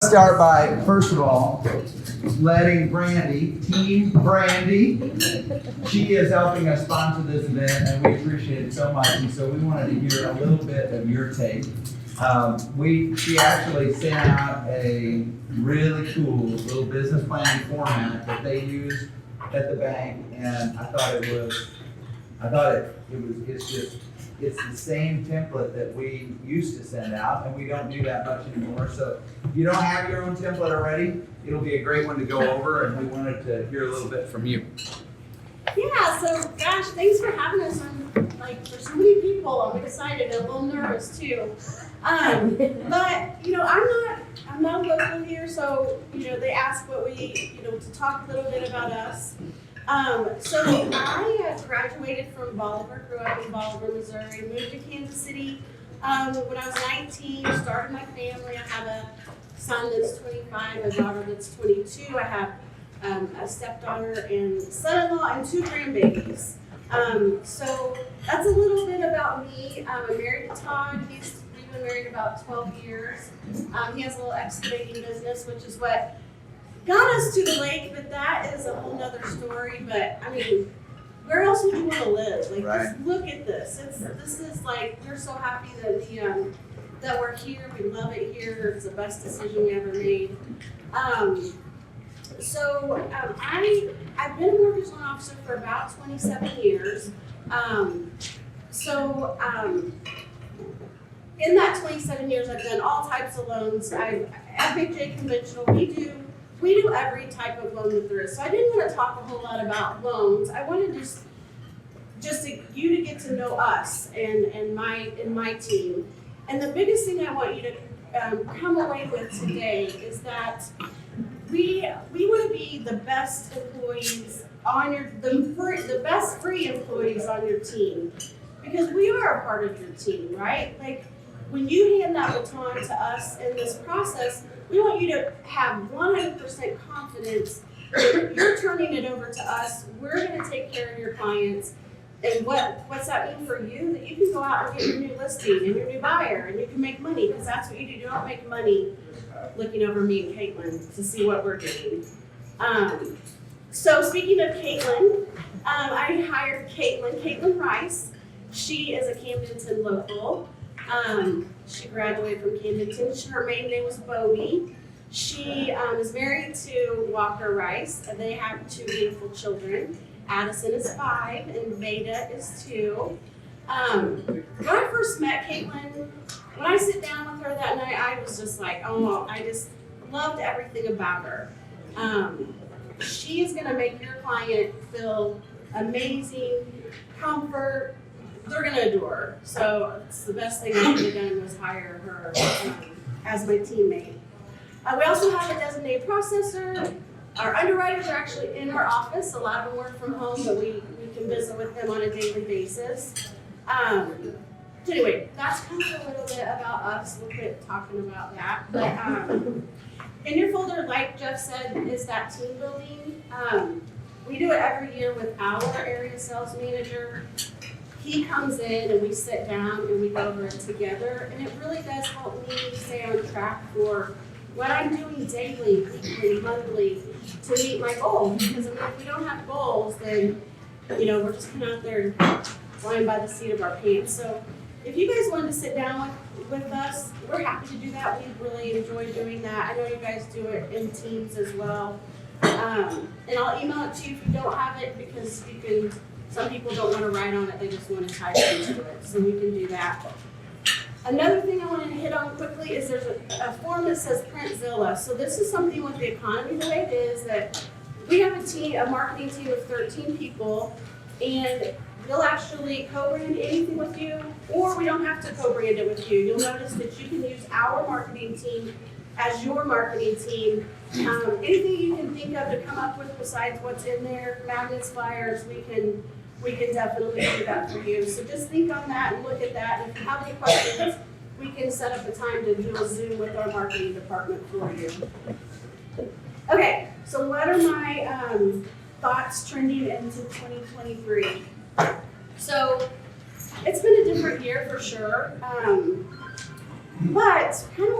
start by, first of all, letting Team Brandy, she is helping us sponsor this event, and we appreciate it so much. And so we wanted to hear a little bit of your take. She actually sent out a really cool little business planning format that they use at the bank, and it's the same template that we used to send out, and we don't do that much anymore. So if you don't have your own template already, it'll be a great one to go over, and we wanted to hear a little bit from you. Yeah, so gosh, thanks for having us. For so many people, I'm excited, a little nervous too. But I'm not local here, so they asked what to talk a little bit about us. So I graduated from Bolivar, grew up in Bolivar, Missouri, moved to Kansas City when I was 19, started my family. I have a son that's 25, a daughter that's 22. I have a stepdaughter and son-in-law and 2 grandbabies. So that's a little bit about me. I'm married to Todd. We've been married about 12 years. He has a little excavating business, which is what got us to the lake, but that is a whole nother story. But I mean, where else would you want to live? Right. Just look at this. This is we're so happy that that we're here. We love it here. It's the best decision we ever made. I've been a mortgage loan officer for about 27 years. In that 27 years, I've done all types of loans. FHA conventional. We do every type of loan that there is. So I didn't want to talk a whole lot about loans. I wanted you to get to know us and my team. And the biggest thing I want you to come away with today is that we want to be the best employees the best free employees on your team, because we are a part of your team, right? Like when you hand that baton to us in this process, we want you to have 100% confidence that you're turning it over to us. We're going to take care of your clients. And what's that mean for you? That you can go out and get your new listing and your new buyer, and you can make money, because that's what you do. You don't make money looking over me and Caitlin to see what we're doing. So speaking of Caitlin, I hired Caitlin Rice. She is a Camdenton local. She graduated from Camdenton. Her maiden name was Bobby. She is married to Walker Rice, and they have 2 beautiful children. Addison is 5, and Veda is 2. When I first met Caitlin, when I sit down with her that night, I was just like, oh, I just loved everything about her. She is going to make your client feel amazing, comfort. They're going to adore her. So it's the best thing I could have done was hire her as my teammate. We also have a designated processor. Our underwriters are actually in our office. A lot of them work from home, but we can visit with them on a daily basis. So anyway, that's kind of a little bit about us. We'll quit talking about that. But in your folder, like Jeff said, is that team building. We do it every year with our area sales manager. He comes in and we sit down and we go over it together. And it really does help me stay on track for what I'm doing daily, weekly, monthly to meet my goals. Because if we don't have goals, then we're just kind of out there flying by the seat of our pants. So if you guys wanted to sit down with us, we're happy to do that. We really enjoy doing that. I know you guys do it in teams as well. And I'll email it to you if you don't have it, because some people don't want to write on it, they just want to type into it. So we can do that. Another thing I wanted to hit on quickly is there's a form that says Printzilla. So this is something with the economy the way it is, that we have a marketing team of 13 people, and they'll actually co-brand anything with you, or we don't have to co-brand it with you. You'll notice that you can use our marketing team as your marketing team. Anything you can think of to come up with besides what's in there, magnets, flyers, we can definitely do that for you. So just think on that and look at that. And if you have any questions, we can set up a time to do a Zoom with our marketing department for you. Okay, so what are my thoughts trending into 2023? So it's been a different year for sure. But kind of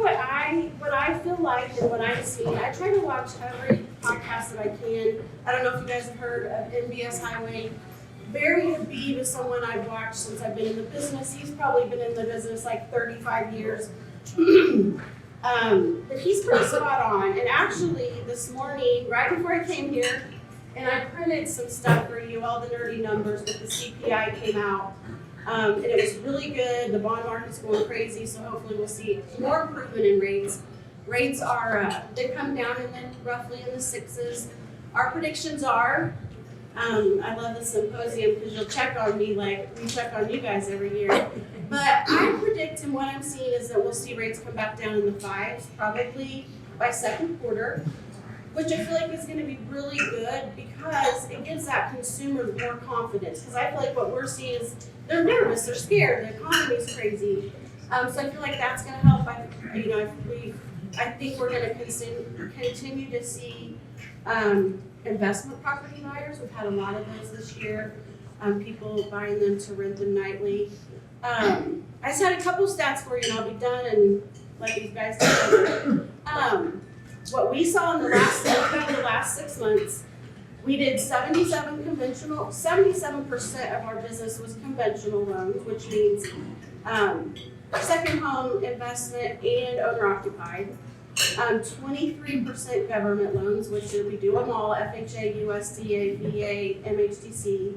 what I feel like and what I see, I try to watch every podcast that I can. I don't know if you guys have heard of NBS Highway. Barry Habib is someone I've watched since I've been in the business. He's probably been in the business like 35 years. But he's pretty spot on. And actually, this morning, right before I came here, and I printed some stuff for you, all the nerdy numbers, but the CPI came out. And it was really good. The bond market's going crazy, so hopefully we'll see more improvement in rates. Rates are, they come down and then roughly in the sixes. Our predictions are, I love the symposium because you'll check on me like we check on you guys every year. But I'm predicting what I'm seeing is that we'll see rates come back down in the fives probably by second quarter, which I feel like is going to be really good because it gives that consumer more confidence. Because I feel like what we're seeing is they're nervous, they're scared, the economy's crazy. So I feel like that's going to help. I think we're going to continue to see investment property buyers. We've had a lot of those this year. People buying them to rent them nightly. I just had a couple stats for you, and I'll be done and let these guys take over. What we saw in the last 6 months, we did 77% of our business was conventional loans, which means second home investment and owner occupied. 23% government loans, which we do them all, FHA, USDA, VA, MHTC.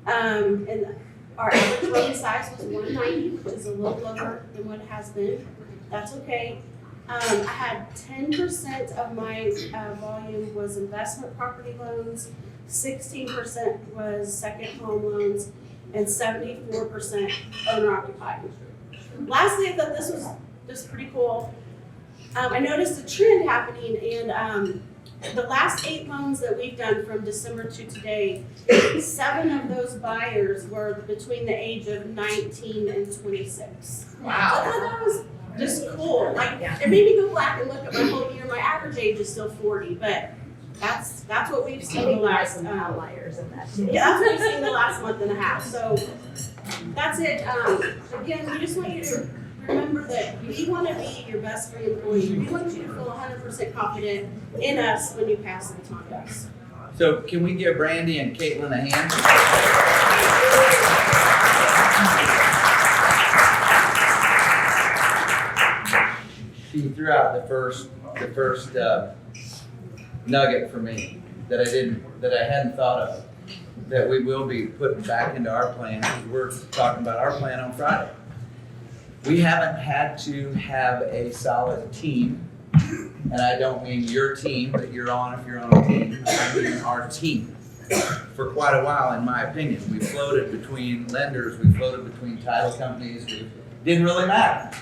And our average loan size was 190, which is a little lower than what it has been. That's okay. I had 10% of my volume was investment property loans, 16% was second home loans, and 74% owner occupied. Lastly, I thought this was just pretty cool. I noticed a trend happening, and the last 8 loans that we've done from December to today, 7 of those buyers were between the age of 19 and 26. Wow. So I thought that was just cool. Like, it made me go back and look at my whole year. My average age is still 40, but that's what we've seen the last outliers in that too. yeah, that's what we've seen the last month and a half. So that's it. Again, we just want you to remember that we want to be your best free employee. We want you to feel 100% confident in us when you pass the baton to us. So can we give Brandy and Caitlin a hand? She threw out the first nugget for me that I hadn't thought of, that we will be putting back into our plan. We're talking about our plan on Friday. We haven't had to have a solid team, and I don't mean your team that you're on if you're on a team. I mean our team for quite a while, in my opinion. We floated between lenders, we floated between title companies. It didn't really matter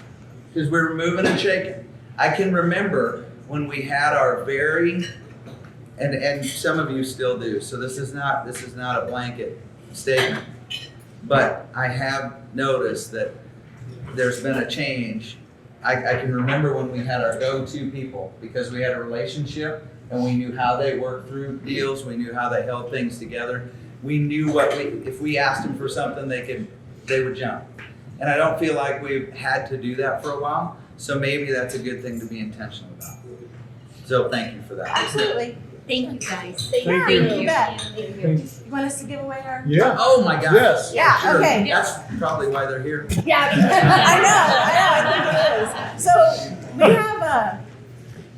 because we were moving and shaking. I can remember when we had our very, and some of you still do, so this is not a blanket statement, but I have noticed that there's been a change. I can remember when we had our go-to people because we had a relationship and we knew how they worked through deals. We knew how they held things together. We knew if we asked them for something, they would jump. And I don't feel like we've had to do that for a while. So maybe that's a good thing to be intentional about. So thank you for that. Absolutely. Thank you guys. Yeah, Thank you. you bet. Thank You want us to give away our? Yeah. Oh my gosh. Yes. Yeah, Sure. okay. That's probably why they're here. Yeah, I think it is. So we have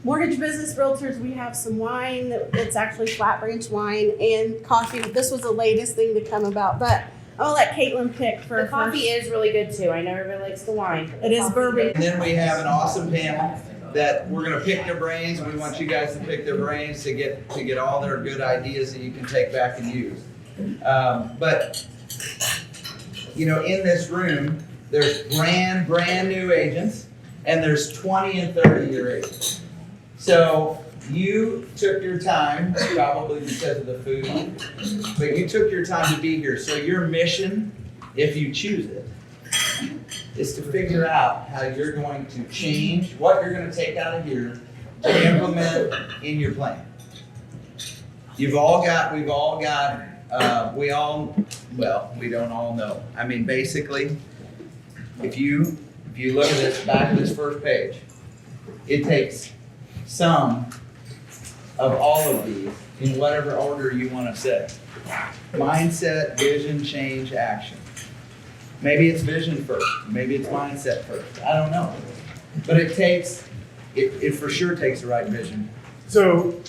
Mortgage Business Realtors. We have some wine it's actually Flat Branch wine and coffee. This was the latest thing to come about, but I'll let Caitlin pick for The coffee first. is really good too. I know everybody likes the wine. It is bourbon. And then we have an awesome panel that we're gonna pick their brains. We want you guys to pick their brains to get all their good ideas that you can take back and use. But in this room, there's brand new agents, and there's 20 and 30-year agents. So you took your time, probably because of the food, but you took your time to be here. So your mission, if you choose it, is to figure out how you're going to change, what you're going to take out of here to implement in your plan. We don't all know. I mean, basically, if you if you look at this, back of this first page, it takes some of all of these in whatever order you want to say. Mindset, vision, change, action. Maybe it's vision first, maybe it's mindset first, I don't know. But it for sure takes the right vision. So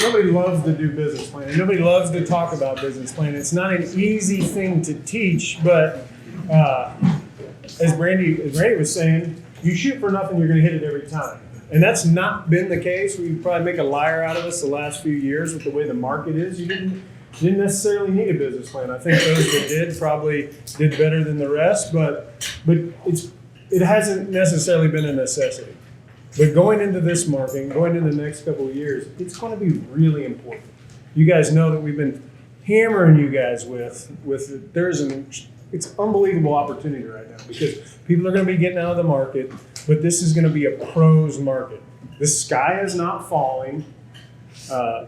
nobody loves to do business planning. Nobody loves to talk about business planning. It's not an easy thing to teach, but as Brandy was saying, you shoot for nothing, you're going to hit it every time. And that's not been the case. We probably make a liar out of us the last few years with the way the market is. You didn't necessarily need a business plan. I think those that did probably did better than the rest, but it hasn't necessarily been a necessity. But going into this market, going into the next couple of years, it's going to be really important. You guys know that we've been hammering you guys with it's unbelievable opportunity right now because people are going to be getting out of the market, but this is going to be a pros market. The sky is not falling.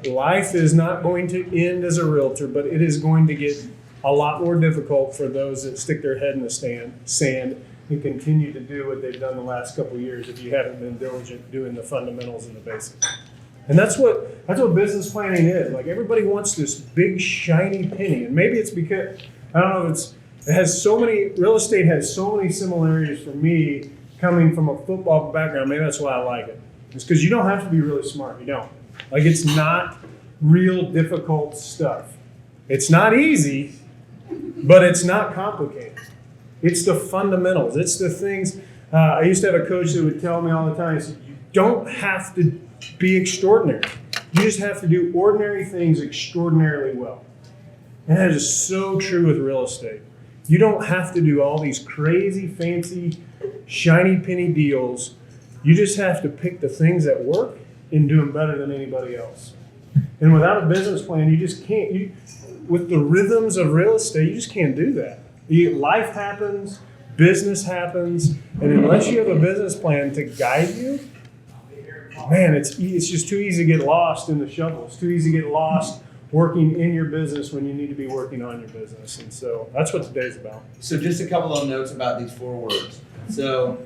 Life is not going to end as a realtor, but it is going to get a lot more difficult for those that stick their head in the sand and continue to do what they've done the last couple of years if you haven't been diligent doing the fundamentals and the basics. And that's what business planning is. Like everybody wants this big shiny penny, and maybe it's because I don't know. Real estate has so many similarities for me coming from a football background. Maybe that's why I like it. It's because you don't have to be really smart. You don't. Like it's not real difficult stuff. It's not easy, but it's not complicated. It's the fundamentals. It's the things. I used to have a coach that would tell me all the time, he said, you don't have to be extraordinary. You just have to do ordinary things extraordinarily well. And that is so true with real estate. You don't have to do all these crazy, fancy, shiny penny deals. You just have to pick the things that work and do them better than anybody else. And without a business plan, you just can't. With the rhythms of real estate, you just can't do that. Life happens, business happens, and unless you have a business plan to guide you, man, it's just too easy to get lost in the shuffle. It's too easy to get lost working in your business when you need to be working on your business. And so that's what today's about. So just a couple of notes about these 4 words. So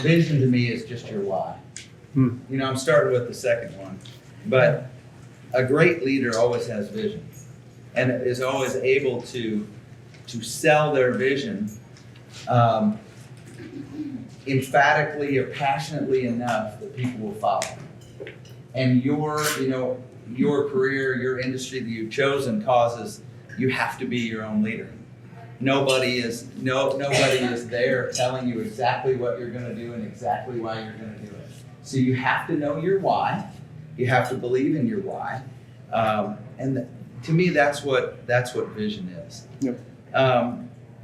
vision to me is just your why. You know, I'm starting with the second one, but a great leader always has vision and is always able to sell their vision emphatically or passionately enough that people will follow. And your career, your industry that you've chosen causes you have to be your own leader. Nobody is there telling you exactly what you're going to do and exactly why you're going to do it. So you have to know your why. You have to believe in your why. To me, that's what vision is. Yep.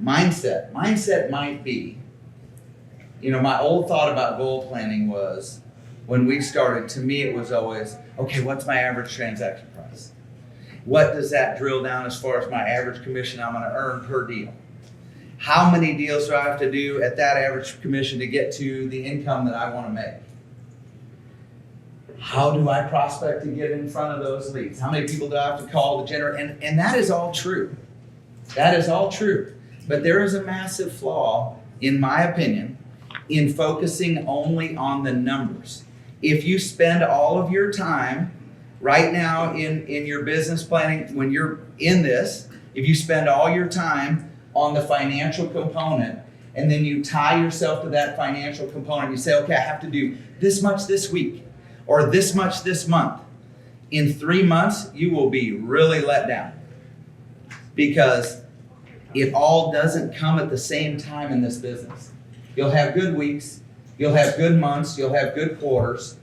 Mindset. Mindset might be, my old thought about goal planning was, when we started, to me it was always, okay, what's my average transaction price? What does that drill down as far as my average commission I'm going to earn per deal? How many deals do I have to do at that average commission to get to the income that I want to make? How do I prospect to get in front of those leads? How many people do I have to call to generate? And that is all true. That is all true. But there is a massive flaw, in my opinion, in focusing only on the numbers. If you spend all of your time right now in your business planning, when you're in this, if you spend all your time on the financial component and then you tie yourself to that financial component, you say, okay, I have to do this much this week or this much this month. In 3 months, you will be really let down because it all doesn't come at the same time in this business. You'll have good weeks, you'll have good months, you'll have good quarters.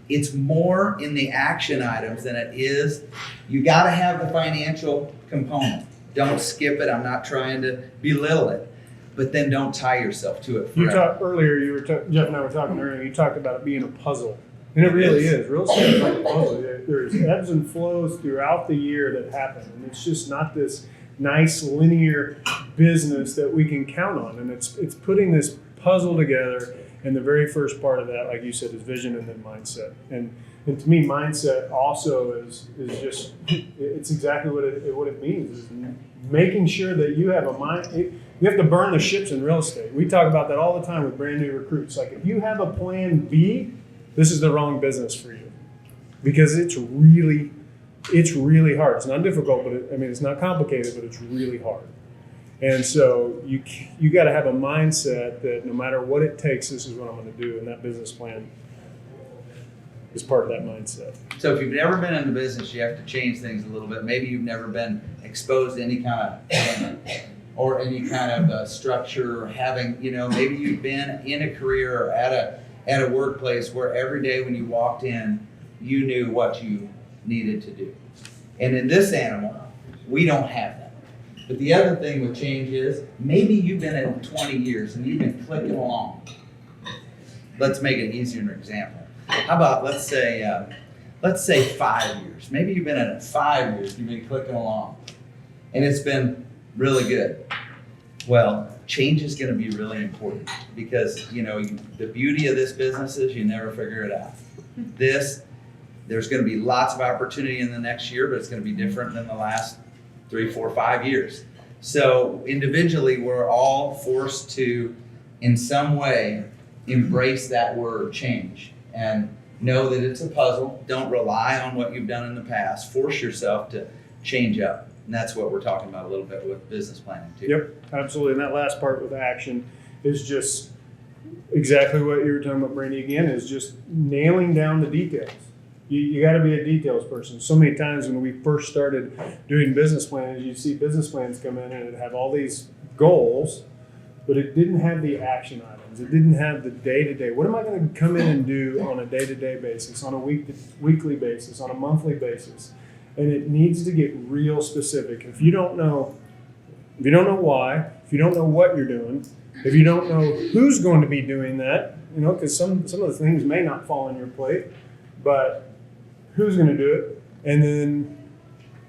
It's more in the action items than it is. You got to have the financial component. Don't skip it. I'm not trying to belittle it, but then don't tie yourself to it forever. You talked earlier, Jeff and I were talking earlier, you talked about it being a puzzle. And it really is. Real estate is like a puzzle. There's ebbs and flows throughout the year that happen. And it's just not this nice linear business that we can count on. And it's putting this puzzle together. And the very first part of that, like you said, is vision and then mindset. And to me, mindset also is just, it's exactly what it means. Is making sure that you have a mind. You have to burn the ships in real estate. We talk about that all the time with brand new recruits. Like if you have a plan B, this is the wrong business for you, because it's really hard. It's not difficult, but it's not complicated, but it's really hard. And so you got to have a mindset that no matter what it takes, this is what I'm going to do, and that business plan is part of that mindset. So if you've never been in the business, you have to change things a little bit. Maybe you've never been exposed to any kind of payment or any kind of structure, or having, maybe you've been in a career or at a workplace where every day when you walked in, you knew what you needed to do. And in this animal, we don't have that. But the other thing with change is maybe you've been in 20 years and you've been clicking along. Let's make it easier an example. How about let's say 5 years. Maybe you've been in it 5 years, you've been clicking along, and it's been really good. Well, change is going to be really important because the beauty of this business is you never figure it out. There's going to be lots of opportunity in the next year, but it's going to be different than the last 3, 4, 5 years. So individually, we're all forced to, in some way, embrace that word change and know that it's a puzzle. Don't rely on what you've done in the past. Force yourself to change up. And that's what we're talking about a little bit with business planning too. Yep, absolutely. And that last part with action is just exactly what you were talking about, Brandy, again, is just nailing down the details. You got to be a details person. So many times when we first started doing business plans, you see business plans come in and it have all these goals, but it didn't have the action items. It didn't have the day-to-day. What am I going to come in and do on a day-to-day basis, on a weekly basis, on a monthly basis? And it needs to get real specific. If you don't know why, if you don't know what you're doing, if you don't know who's going to be doing that, because some of the things may not fall on your plate, but who's going to do it, and then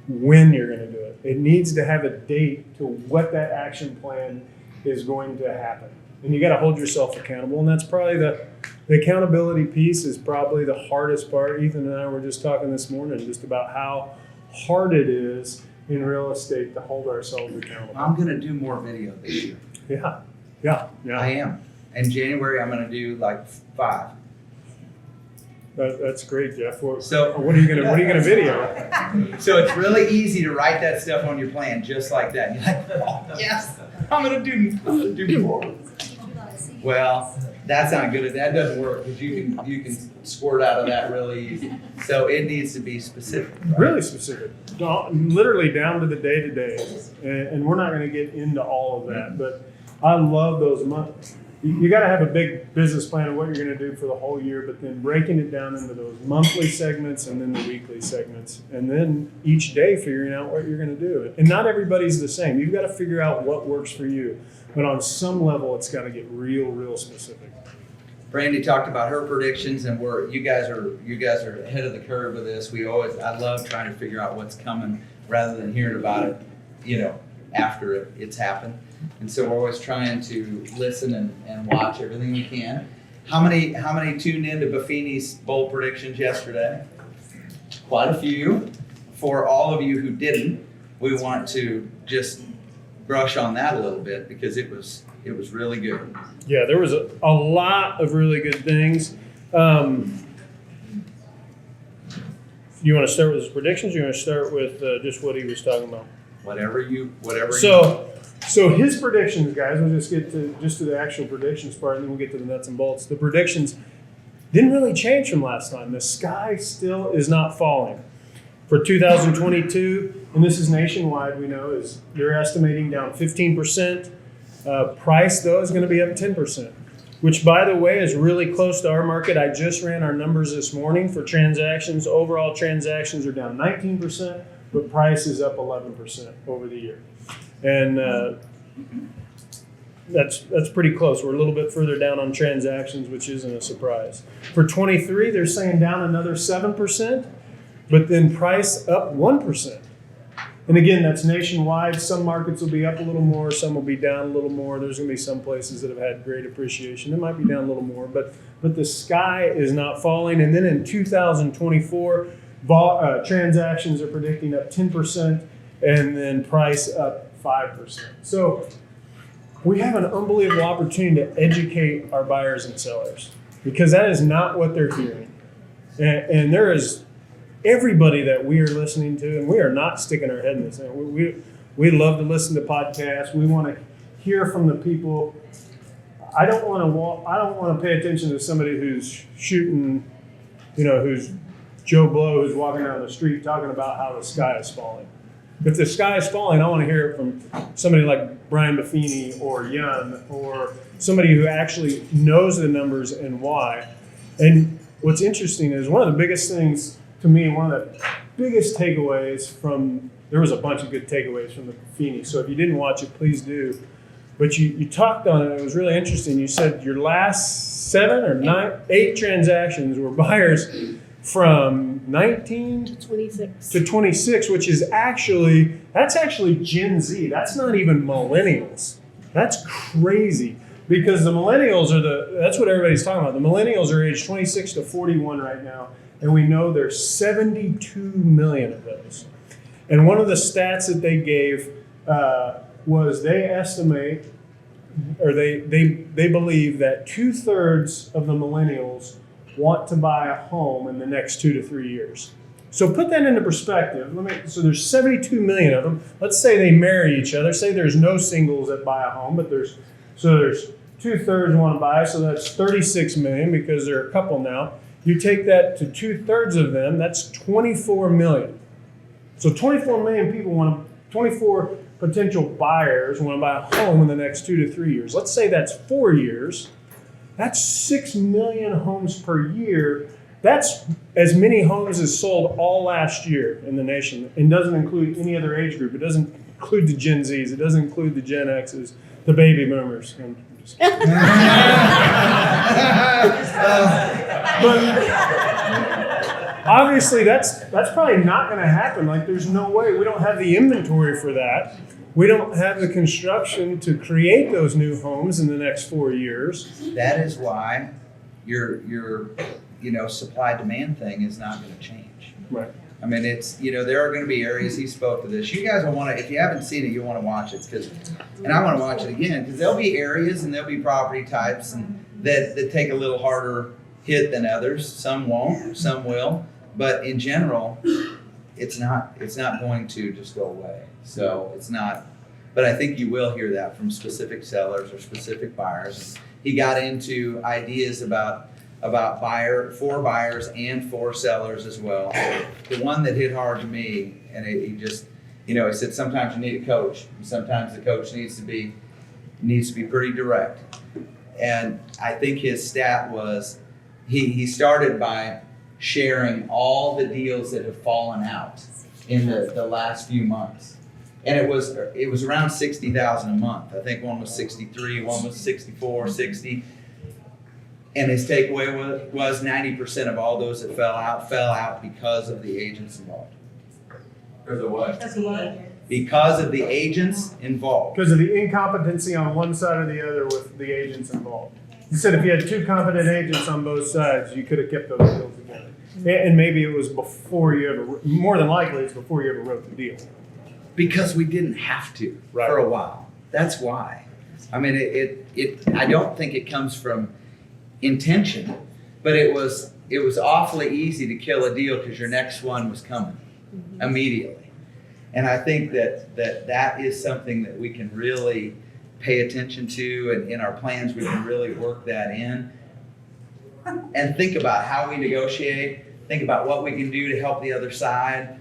when you're going to do it. It needs to have a date to what that action plan is going to happen. And you got to hold yourself accountable, and that's probably the accountability piece is probably the hardest part. Ethan and I were just talking this morning just about how hard it is in real estate to hold ourselves accountable. I'm going to do more video this year. Yeah. I am. In January, I'm going to do like 5. That's great, Jeff. What So are you gonna video? So it's really easy to write that stuff on your plan just like that. You're like, oh, yes, I'm gonna do more. Well, that's not good. That doesn't work because you can squirt out of that really easy. So it needs to be specific. Right? Really specific, literally down to the day-to-day. And we're not going to get into all of that, but I love those months. You got to have a big business plan of what you're going to do for the whole year, but then breaking it down into those monthly segments and then the weekly segments, and then each day figuring out what you're going to do. And not everybody's the same. You've got to figure out what works for you, but on some level, it's got to get real specific. Brandy talked about her predictions, and you guys are ahead of the curve with this. I love trying to figure out what's coming rather than hearing about it, after it's happened. And so we're always trying to listen and watch everything we can. How many tuned into Buffini's bold predictions yesterday? Quite a few. For all of you who didn't, we want to just brush on that a little bit because it was really good. Yeah, there was a lot of really good things. You want to start with his predictions, or you want to start with just what he was talking about? Whatever you. So his predictions, guys, we'll just get to the actual predictions part, and then we'll get to the nuts and bolts. The predictions didn't really change from last time. The sky still is not falling. For 2022, and this is nationwide, we know, is they're estimating down 15%. Price, though, is going to be up 10%, which, by the way, is really close to our market. I just ran our numbers this morning for transactions. Overall transactions are down 19%, but price is up 11% over the year. And that's pretty close. We're a little bit further down on transactions, which isn't a surprise. For 23, they're saying down another 7%, but then price up 1%. And again, that's nationwide. Some markets will be up a little more, some will be down a little more. There's going to be some places that have had great appreciation. They might be down a little more, but the sky is not falling. And then in 2024, transactions are predicting up 10%, and then price up 5%. So we have an unbelievable opportunity to educate our buyers and sellers, because that is not what they're hearing. And there is everybody that we are listening to, and we are not sticking our head in the sand. We love to listen to podcasts. We want to hear from the people. I don't want to pay attention to somebody who's shooting, who's Joe Blow, who's walking down the street talking about how the sky is falling. If the sky is falling, I want to hear it from somebody like Brian Buffini or Yun, or somebody who actually knows the numbers and why. And what's interesting is one of the biggest things to me, one of the biggest takeaways there was a bunch of good takeaways from the Buffini. So if you didn't watch it, please do. But you talked on it. It was really interesting. You said your last 7 or 8 transactions were buyers from 19 to 26, which is that's actually Gen Z. That's not even millennials. That's crazy, because the millennials that's what everybody's talking about. The millennials are aged 26 to 41 right now, and we know there's 72 million of those. And one of the stats that they gave was they estimate, or they believe that 2/3 of the millennials want to buy a home in the next 2 to 3 years. So put that into perspective. So there's 72 million of them. Let's say they marry each other. Say there's no singles that buy a home, but there's 2/3 want to buy. So that's 36 million, because they're a couple now. You take that to 2/3 of them, that's 24 million. So 24 million people 24 potential buyers want to buy a home in the next 2 to 3 years. Let's say that's 4 years. That's 6 million homes per year. That's as many homes as sold all last year in the nation. It doesn't include any other age group. It doesn't include the Gen Zs. It doesn't include the Gen Xs, the baby boomers. I'm just kidding. But obviously, that's probably not going to happen. Like, there's no way. We don't have the inventory for that. We don't have the construction to create those new homes in the next 4 years. That is why your supply demand thing is not going to change. Right. I mean, there are going to be areas, he spoke to this. You guys will want to, if you haven't seen it, you'll want to watch it, and I want to watch it again, because there'll be areas and there'll be property types that take a little harder hit than others. Some won't, some will, but in general, it's not going to just go away. So it's not, but I think you will hear that from specific sellers or specific buyers. He got into ideas about for buyers and for sellers as well. The one that hit hard to me, and he just, he said sometimes you need a coach. Sometimes the coach needs to be pretty direct. And I think his stat was he started by sharing all the deals that have fallen out in the last few months. And it was around 60,000 a month. I think one was 63, one was 64, 60. And his takeaway was 90% of all those that fell out because of the agents involved. Because of what? Because of the agents involved. Because of the incompetency on one side or the other with the agents involved. You said if you had 2 competent agents on both sides, you could have kept those deals together. And maybe it was before you ever, more than likely it's before you ever wrote the deal. Because we didn't have to for a while. That's why. I mean, I don't think it comes from intention, but it was awfully easy to kill a deal because your next one was coming immediately. And I think that is something that we can really pay attention to, and in our plans we can really work that in and think about how we negotiate, think about what we can do to help the other side.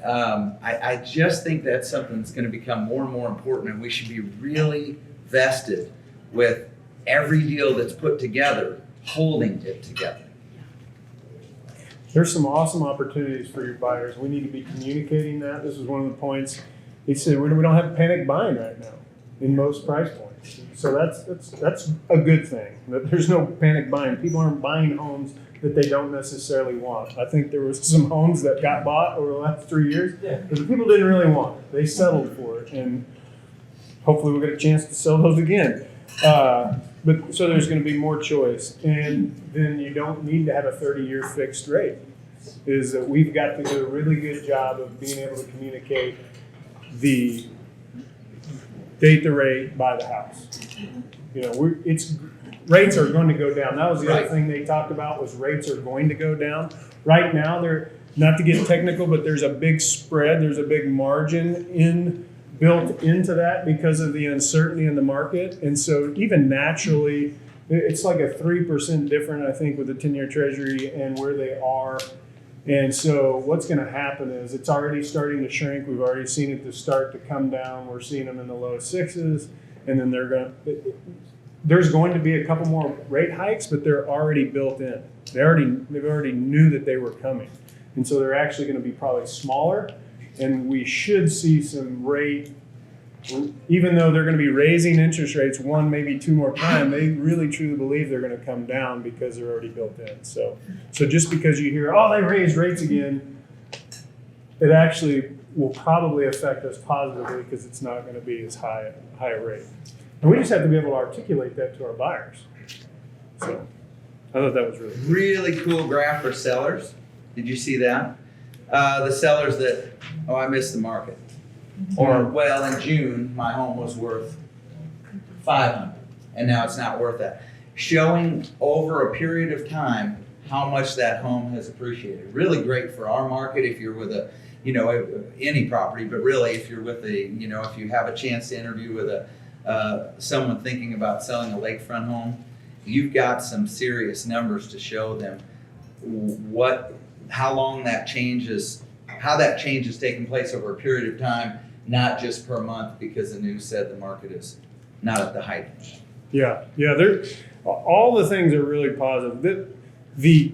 I just think that's something that's going to become more and more important, and we should be really vested with every deal that's put together, holding it together. There's some awesome opportunities for your buyers. We need to be communicating that. This is one of the points. He said we don't have panic buying right now in most price points. So that's a good thing, that there's no panic buying. People aren't buying homes that they don't necessarily want. I think there was some homes that got bought over the last 3 years that the people didn't really want. They settled for it, and hopefully we'll get a chance to sell those again. But so there's going to be more choice, and then you don't need to have a 30-year fixed rate. Is that we've got to do a really good job of being able to communicate date the rate, buy the house. You know, rates are going to go down. That was the other Right. thing they talked about was rates are going to go down. Right now, they're, not to get technical, but there's a big spread, there's a big margin built into that because of the uncertainty in the market. And so even naturally, it's like a 3% different, I think, with the 10-year treasury and where they are. And so what's going to happen is it's already starting to shrink. We've already seen it to start to come down. We're seeing them in the low sixes, and then there's going to be a couple more rate hikes, but they're already built in. They've already knew that they were coming. And so they're actually going to be probably smaller, and we should see some rate, even though they're going to be raising interest rates one, maybe two more times, they really truly believe they're going to come down because they're already built in. So just because you hear, oh, they raised rates again, it actually will probably affect us positively because it's not going to be as high a rate. And we just have to be able to articulate that to our buyers. So I thought that was really cool. Really cool graph for sellers. Did you see that? The sellers that, oh, I missed the market. Or, well, in June, my home was worth $500, and now it's not worth that. Showing over a period of time how much that home has appreciated. Really great for our market if you're with a, you know, any property, but really if you're with a, you know, if you have a chance to interview with someone thinking about selling a lakefront home, you've got some serious numbers to show them how long that changes, how that change is taking place over a period of time, not just per month because the news said the market is not at the height. Yeah, all the things are really positive. He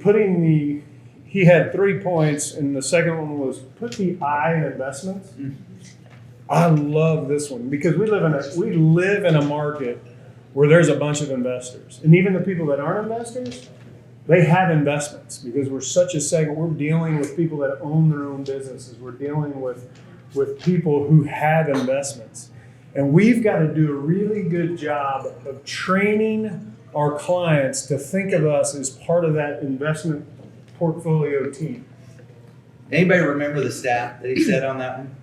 had 3 points, and the second one was put the I in investments. I love this one because we live in a market where there's a bunch of investors, and even the people that aren't investors, they have investments because we're such a segment. We're dealing with people that own their own businesses. We're dealing with people who have investments. And we've got to do a really good job of training our clients to think of us as part of that investment portfolio team. Anybody remember the stat that he said on that one?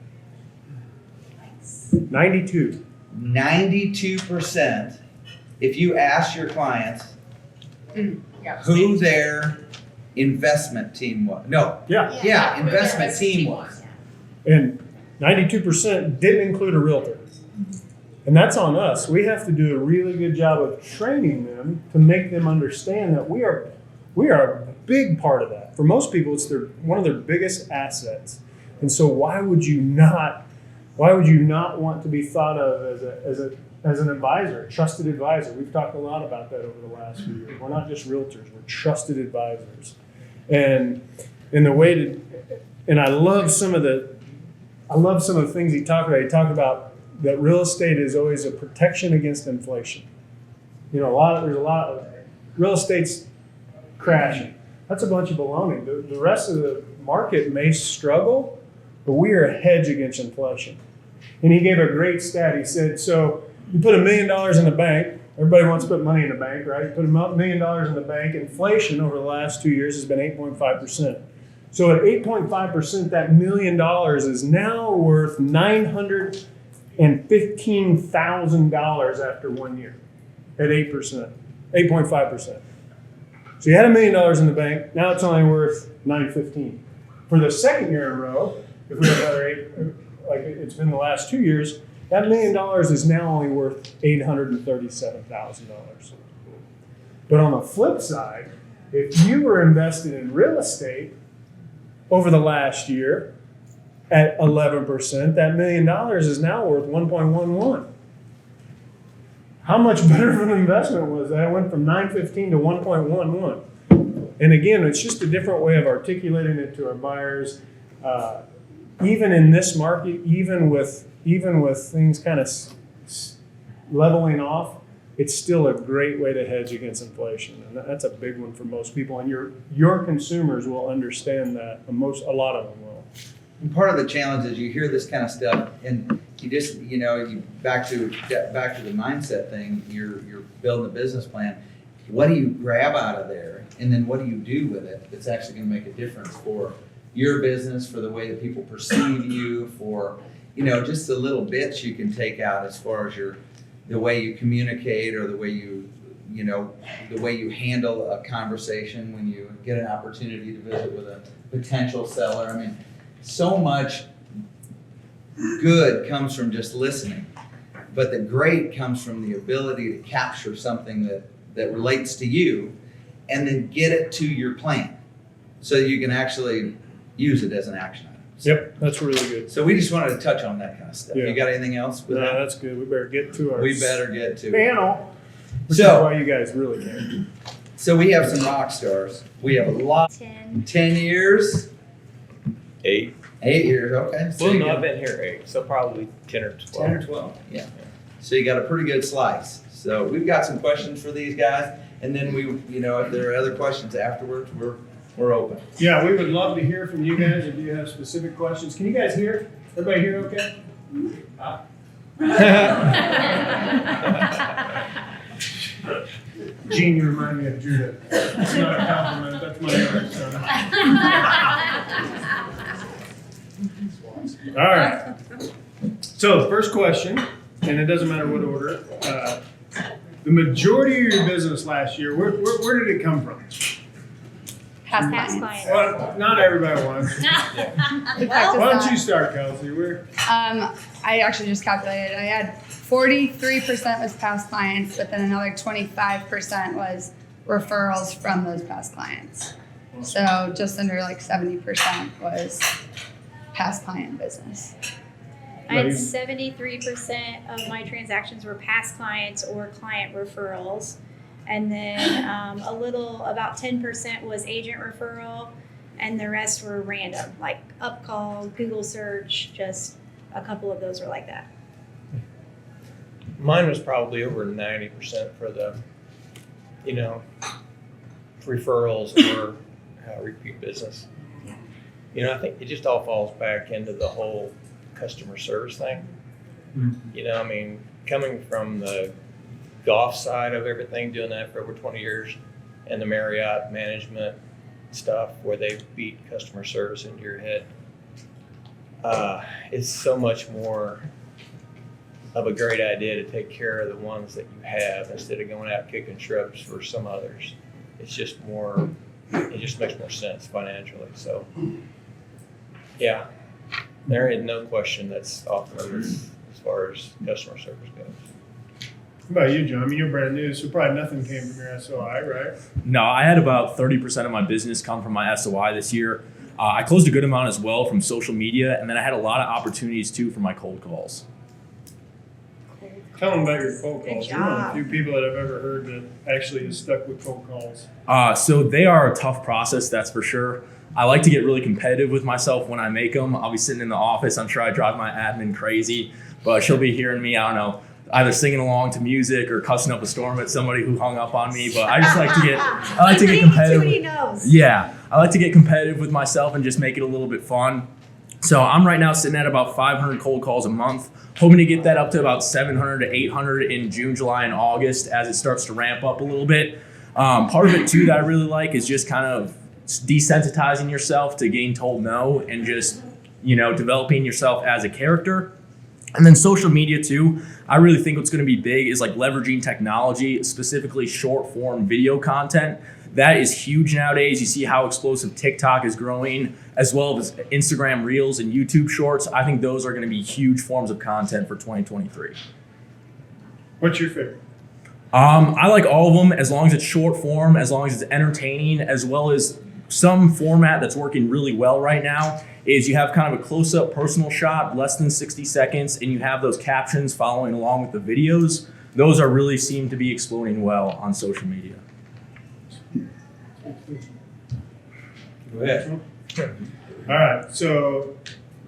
92. 92%. If you ask your clients who their investment team was. No. Yeah. Investment team was. And 92% didn't include a realtor. And that's on us. We have to do a really good job of training them to make them understand that we are a big part of that. For most people, it's one of their biggest assets. And so why would you not want to be thought of as an advisor, a trusted advisor? We've talked a lot about that over the last few years. We're not just realtors, we're trusted advisors. And I love some of the things he talked about. He talked about that real estate is always a protection against inflation. You know, there's a lot of real estate's crashing. That's a bunch of baloney. The rest of the market may struggle, but we are a hedge against inflation. And he gave a great stat. He said, so you put $1 million in the bank. Everybody wants to put money in the bank, right? You put $1 million in the bank. Inflation over the last 2 years has been 8.5%. So at 8.5%, that $1 million is now worth $915,000 after 1 year at 8.5%. So you had $1 million in the bank. Now it's only worth $915,000. For the second year in a row, if we have another 8, like it's been the last 2 years, that $1 million is now only worth $837,000. But on the flip side, if you were invested in real estate over the last year at 11%, that $1 million is now worth 1.11. How much better of an investment was that? It went from 915 to 1.11. And again, it's just a different way of articulating it to our buyers. Even in this market, even with things kind of leveling off, it's still a great way to hedge against inflation, and that's a big one for most people. And your consumers will understand that. A lot of them will. And part of the challenge is you hear this kind of stuff, and you just, you back to the mindset thing. You're building a business plan. What do you grab out of there, and then what do you do with it? That's actually going to make a difference for your business, for the way that people perceive you, for just the little bits you can take out as far as the way you communicate or the way the way you handle a conversation when you get an opportunity to visit with a potential seller. I mean, so much good comes from just listening, but the great comes from the ability to capture something that relates to you and then get it to your plan so you can actually use it as an action item. Yep, that's really good. So we just wanted to touch on that kind of stuff. Yeah. You got anything else with No, that? that's good. We better get to our We better get to it. panel. Which So- is why you guys really care. So we have some rock stars. We have a lot. 10 years. 8. 8 years. Okay. So Well, you no, got I've been here 8, so probably 10 or 12. 10 or 12. Yeah. So you got a pretty good slice. So we've got some questions for these guys, and then if there are other questions afterwards, we're open. Yeah, we would love to hear from you guys if you have specific questions. Can you guys hear? Everybody hear okay? Gene, you remind me of Judith. It's not a compliment, that's my youngest son. All right. So the first question, and it doesn't matter what order, the majority of your business last year, where did it come from? Past clients. Well, not everybody wants. We Why practice don't you that. start, Kelsey? I actually just calculated. I had 43% was past clients, but then another 25% was referrals from those past clients. So just under like 70% was past client business. I had Right. 73% of my transactions were past clients or client referrals. And then about 10% was agent referral, and the rest were random, like upcall, Google search, just a couple of those were like that. Mine was probably over 90% for the, referrals or repeat business. I think it just all falls back into the whole customer service thing. Coming from the golf side of everything, doing that for over 20 years, and the Marriott management stuff where they beat customer service into your head. It's so much more of a great idea to take care of the ones that you have instead of going out kicking shrubs for some others. It's just more, it just makes more sense financially. So, yeah, there is no question that's off limits as far as customer service goes. What about you, John? You're brand new, so probably nothing came from your SOI, right? No, I had about 30% of my business come from my SOI this year. I closed a good amount as well from social media, and then I had a lot of opportunities too from my cold calls. Tell them about your cold Good calls. You're one of the job. few people that I've ever heard that actually is stuck with cold calls. So they are a tough process, that's for sure. I like to get really competitive with myself when I make them. I'll be sitting in the office. I'm sure I drive my admin crazy, but she'll be hearing me, I don't know, either singing along to music or cussing up a storm at somebody who hung up on me. But I just like to get competitive. Yeah, I like to get competitive with myself and just make it a little bit fun. So I'm right now sitting at about 500 cold calls a month, hoping to get that up to about 700 to 800 in June, July, and August as it starts to ramp up a little bit. Part of it too that I really like is just kind of desensitizing yourself to getting told no and just, developing yourself as a character. And then social media too. I really think what's going to be big is like leveraging technology, specifically short form video content. That is huge nowadays. You see how explosive TikTok is growing, as well as Instagram Reels and YouTube Shorts. I think those are going to be huge forms of content for 2023. What's your favorite? I like all of them as long as it's short form, as long as it's entertaining, as well as some format that's working really well right now is you have kind of a close-up personal shot, less than 60 seconds, and you have those captions following along with the videos. Those are really seem to be exploding well on social media. Go ahead. All right, so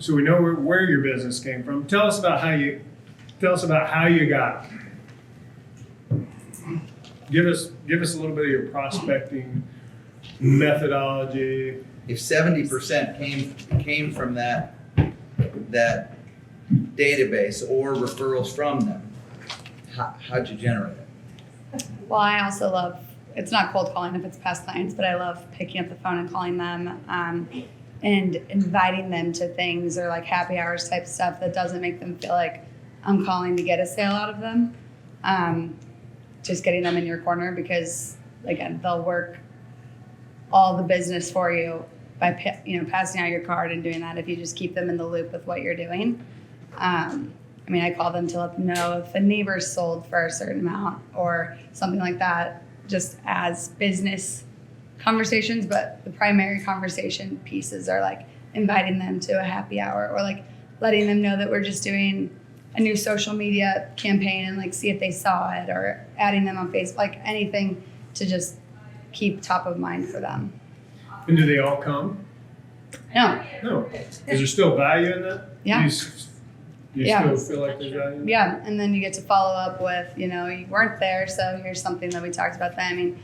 we know where your business came from. Tell us about how you got it. Give us a little bit of your prospecting methodology. If 70% came from that database or referrals from them, how'd you generate it? Well, I also love, it's not cold calling if it's past clients, but I love picking up the phone and calling them. and inviting them to things or like happy hours type stuff that doesn't make them feel like I'm calling to get a sale out of them. Just getting them in your corner because again, they'll work all the business for you by passing out your card and doing that if you just keep them in the loop with what you're doing. I mean, I call them to let them know if a neighbor's sold for a certain amount or something like that, just as business conversations, but the primary conversation pieces are like inviting them to a happy hour or like letting them know that we're just doing a new social media campaign and like see if they saw it or adding them on Facebook, like anything to just keep top of mind for them. And do they all come? No, No. Is there still value in that? Yeah. You Yeah. still feel like there's value in that? yeah, and then you get to follow up with, you weren't there, so here's something that we talked about then. I mean,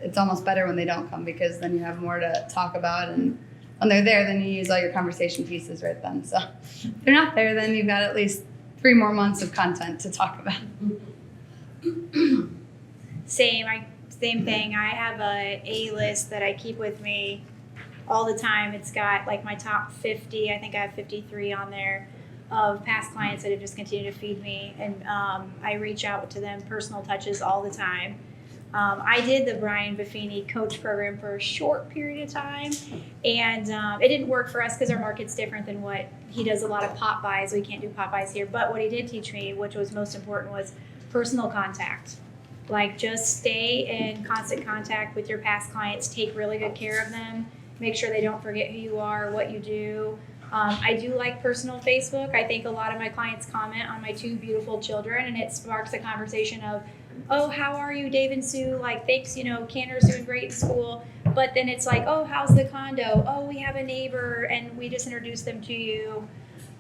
it's almost better when they don't come because then you have more to talk about, and when they're there, then you use all your conversation pieces right then. So if they're not there, then you've got at least 3 more months of content to talk about. Same thing. I have a list that I keep with me all the time. It's got like my top 50. I think I have 53 on there of past clients that have just continued to feed me, and I reach out to them, personal touches all the time. I did the Brian Buffini coach program for a short period of time, and it didn't work for us because our market's different than what he does. A lot of pop buys. We can't do pop buys here, but what he did teach me, which was most important, was personal contact. Like, just stay in constant contact with your past clients, take really good care of them, make sure they don't forget who you are, what you do. I do like personal Facebook. I think a lot of my clients comment on my 2 beautiful children, and it sparks a conversation of, oh, how are you, Dave and Sue? Like, thanks, Cantor's doing great in school. But then it's like, oh, how's the condo? Oh, we have a neighbor, and we just introduced them to you.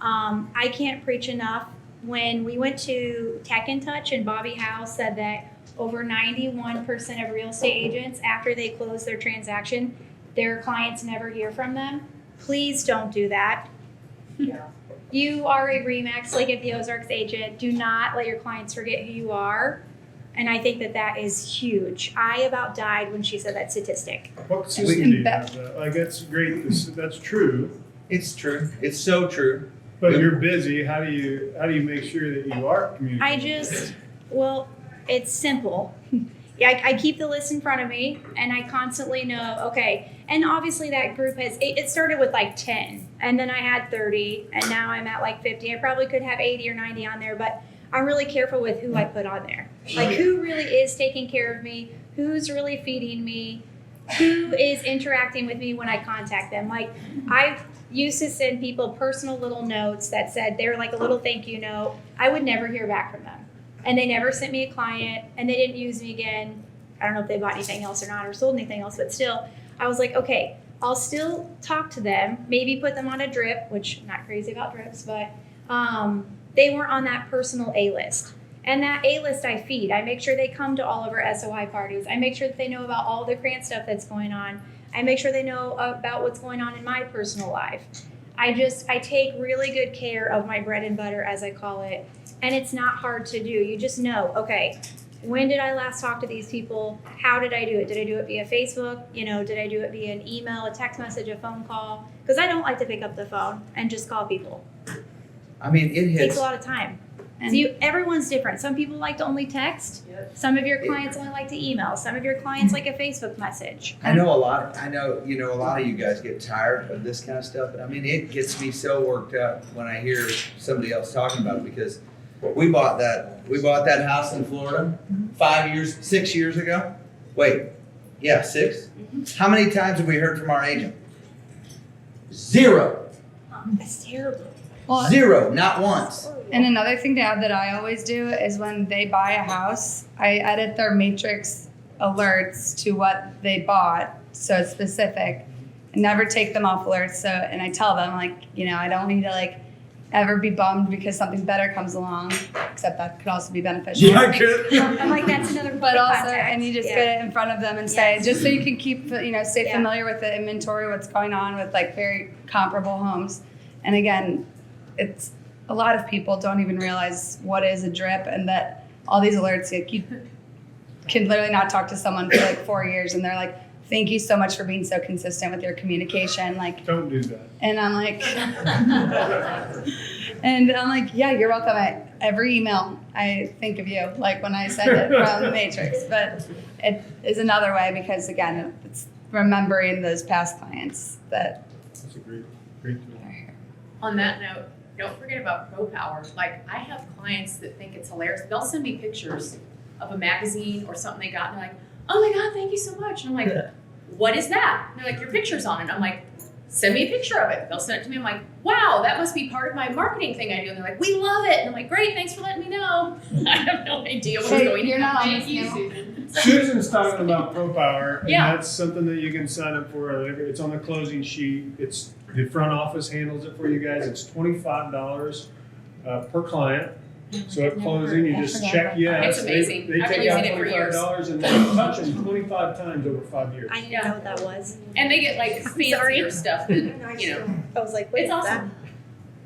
I can't preach enough. When we went to Tech in Touch, and Bobby Howe said that over 91% of real estate agents, after they close their transaction, their clients never hear from them. Please don't do that. Yeah. You are a RE/MAX Lake of the Ozarks agent. Do not let your clients forget who you are. And I think that is huge. I about died when she said that statistic. What system do you have that? Like, that's great. That's true. It's true. It's so true. But you're busy. How do you make sure that you are communicating? It's simple. Yeah, I keep the list in front of me, and I constantly know, okay. And obviously that group it started with like 10, and then I had 30, and now I'm at like 50. I probably could have 80 or 90 on there, but I'm really careful with who I put on there. Like, who really is taking care of me, who's really feeding me, who is interacting with me when I contact them. Like, I used to send people personal little notes that said they're like a little thank you note. I would never hear back from them. And they never sent me a client, and they didn't use me again. I don't know if they bought anything else or not, or sold anything else, but still, I was like, okay, I'll still talk to them, maybe put them on a drip, which I'm not crazy about drips, but they weren't on that personal A-list. And that A-list I feed. I make sure they come to all of our SOI parties. I make sure that they know about all the grant stuff that's going on. I make sure they know about what's going on in my personal life. I take really good care of my bread and butter, as I call it. And it's not hard to do. You just know, okay, when did I last talk to these people? How did I do it? Did I do it via Facebook? Did I do it via an email, a text message, a phone call? Because I don't like to pick up the phone and just call people. I mean, it It takes hits. a lot of time. And Everyone's different. Some people like to only text. Yep. Some of your clients only like to email. Some of your clients like a Facebook message. I know a lot of you guys get tired of this kind of stuff, but I mean, it gets me so worked up when I hear somebody else talking about it, because we bought that house in Florida 6 years ago. Wait, yeah, 6. How many times have we heard from our agent? 0. That's terrible. well, 0, not once. and another thing to add that I always do is when they buy a house, I edit their matrix alerts to what they bought, so it's specific. I never take them off alerts. So, and I tell them I don't need to ever be bummed because something better comes along, except that could also be beneficial. Yeah, I could. I'm like, that's another point But of also, contact. and you just Yeah. get it in front of them and say, Yes. just so you can keep, stay Yeah. familiar with the inventory, what's going on with very comparable homes. And again, it's a lot of people don't even realize what is a drip, and that all these alerts, you can literally not talk to someone for 4 years, and they're thank you so much for being so consistent with your communication. Like, Don't do that. and I'm like, yeah, you're welcome. Every email, I think of you, like when I send it from the Matrix. But it is another way because, again, it's remembering those past clients that That's a great tool. are here. On that note, don't forget about ProPower. Like, I have clients that think it's hilarious. They'll send me pictures of a magazine or something they got, and they're like, oh my God, thank you so much. And I'm like, what is that? And they're like, your picture's on it. I'm like, send me a picture of it. They'll send it to me. I'm like, wow, that must be part of my marketing thing I do. And they're like, we love it. And I'm like, great, thanks for letting me know. I have no idea what's Hey, going you're on. not on Thank this you, panel. Susan. Susan's talking about ProPower, and Yeah. that's something that you can sign up for. It's on the closing sheet. It's the front office handles it for you guys. It's $25 per client. So at closing, you just check yes. It's amazing. They I've been take out using it for years. $25 and they touch them 25 times over 5 years. I didn't know what that was. And they get like fancier stuff that, you know, I was like, it's awesome.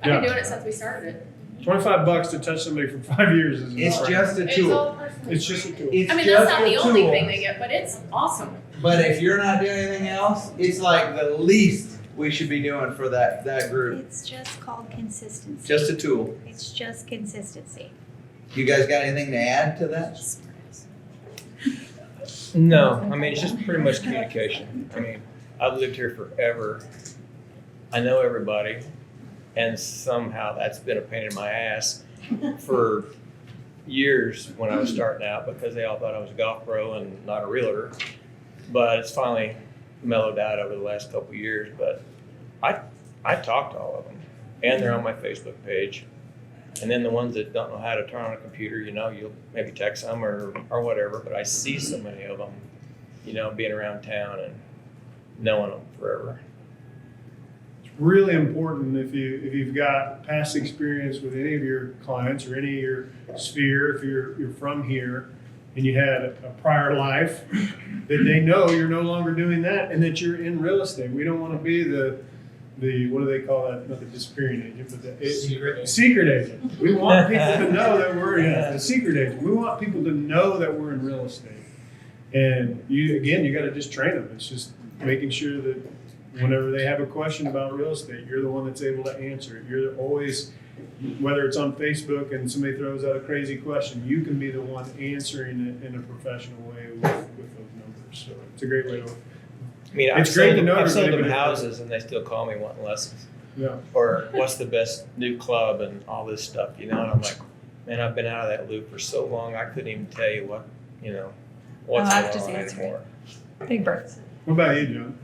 I've Yeah. been doing it since we started it. $25 to touch somebody for 5 years is It's insane. just a It's tool. all personal. It's just a tool. It's I mean, just that's not a the only tool. thing they get, but it's awesome. But if you're not doing anything else, it's like the least we should be doing for that group. It's just called consistency. Just a tool. It's just consistency. You guys got anything to add to that? No, I mean, it's just pretty much communication. I mean, I've lived here forever. I know everybody, and somehow that's been a pain in my ass for years when I was starting out because they all thought I was a golf pro and not a realtor. But it's finally mellowed out over the last couple of years. But I talk to all of them, and they're on my Facebook page. And then the ones that don't know how to turn on a computer, you know, you'll maybe text them or whatever. But I see so many of them, you know, being around town and knowing them forever. Really important if you've got past experience with any of your clients or any of your sphere, if you're from here and you had a prior life, that they know you're no longer doing that and that you're in real estate. We don't want to be the what do they call that? Not the disappearing agent, but the secret agent. We want people to know that we're the secret agent. We want people to know that we're in real estate. And you got to just train them. It's just making sure that whenever they have a question about real estate, you're the one that's able to answer it. You're always, whether it's on Facebook and somebody throws out a crazy question, you can be the one answering it in a professional way with those numbers. So it's a great way to. I mean, It's great to know I've sold them everybody- houses and they still call me wanting lessons. Yeah. Or what's the best new club and all this stuff, you know? And I'm like, man, I've been out of that loop for so long, I couldn't even tell you what, you know, what's I've going just on answered. anymore. Big birth. What about you, John?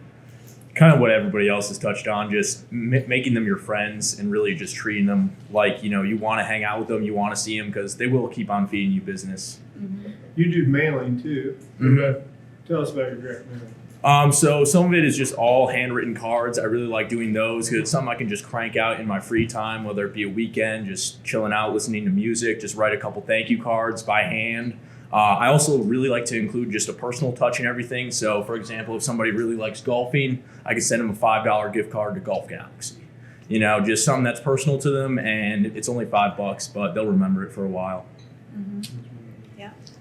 Kind of what everybody else has touched on, just making them your friends and really just treating them like, you know, you want to hang out with them, you want to see them because they will keep on feeding you business. You do mailing too. Mhm. Tell us about your direct mailing. So some of it is just all handwritten cards. I really like doing those because it's something I can just crank out in my free time, whether it be a weekend, just chilling out, listening to music, just write a couple thank you cards by hand. I also really like to include just a personal touch in everything. So for example, if somebody really likes golfing, I can send them a $5 gift card to Golf Galaxy. You know, just something that's personal to them and it's only $5, but they'll remember it for a while.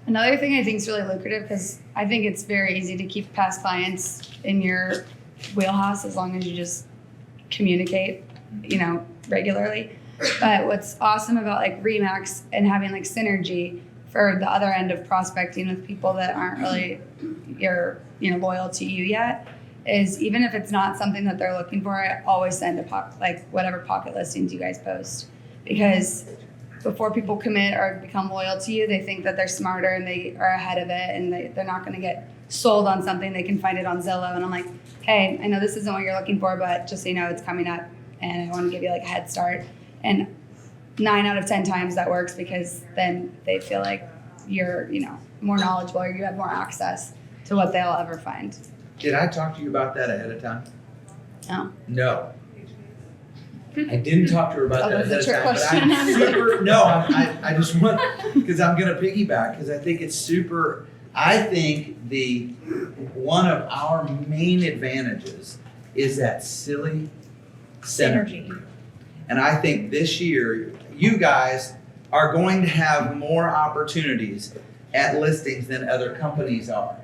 Another thing I think is really lucrative because I think it's very easy to keep past clients in your wheelhouse as long as you just communicate, you know, regularly. But what's awesome about like Remax and having like synergy for the other end of prospecting with people that aren't really loyal to you yet is even if it's not something that they're looking for, I always send whatever pocket listings you guys post because before people commit or become loyal to you, they think that they're smarter and they are ahead of it and they're not going to get sold on something. They can find it on Zillow. And I'm like, hey, I know this isn't what you're looking for, but just so you know, it's coming up and I want to give you like a head start. And 9 out of 10 times that works because then they feel like you're, you know, more knowledgeable or you have more access to what they'll ever find. Did I talk to you about that ahead of time? No. No. I didn't talk to her about Oh, that that's ahead a of trick time, but question. I just want, because I'm gonna piggyback, because I think it's super, I think one of our main advantages is that silly synergy. And I think this year, you guys are going to have more opportunities at listings than other companies are.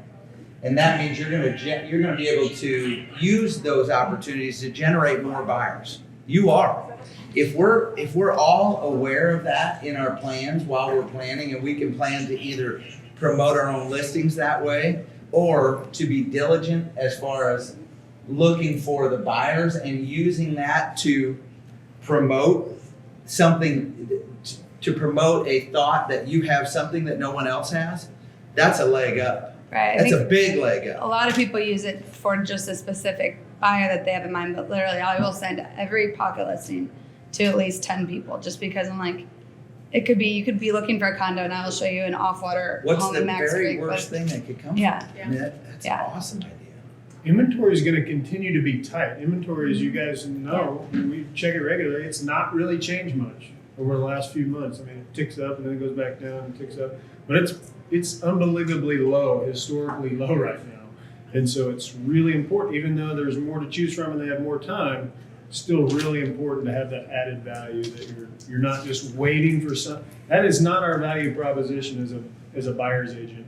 And that means you're gonna be able to use those opportunities to generate more buyers. You are. If we're all aware of that in our plans while we're planning, and we can plan to either promote our own listings that way or to be diligent as far as looking for the buyers and using that to promote something, to promote a thought that you have something that no one else has, that's a leg up. Right. I That's think a big leg a up. lot of people use it for just a specific buyer that they have in mind, but literally I will send every pocket listing to at least 10 people just because I'm like, you could be looking for a condo and I will show you an off-water What's home the in Max very Creek. worst thing that could come? Yeah. I mean, that's Yeah. an awesome idea. Inventory is going to continue to be tight. Inventory, as you guys know, we check it regularly. It's not really changed much over the last few months. I mean, it ticks up and then it goes back down and ticks up, but it's unbelievably low, historically low right now. And so it's really important, even though there's more to choose from and they have more time, still really important to have that added value that you're not just waiting for some. That is not our value proposition as a buyer's agent.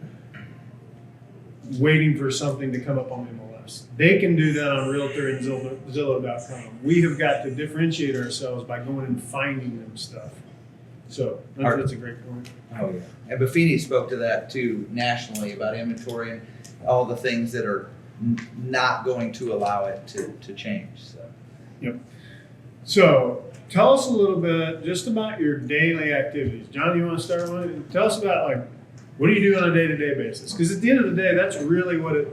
Waiting for something to come up on MLS. They can do that on Realtor and Zillow.com. We have got to differentiate ourselves by going and finding them stuff. So that's a great point. Oh, yeah. And Buffini spoke to that too nationally about inventory and all the things that are not going to allow it to change. So. So tell us a little bit just about your daily activities. John, you want to start one? Tell us about what do you do on a day-to-day basis? Because at the end of the day, that's really what it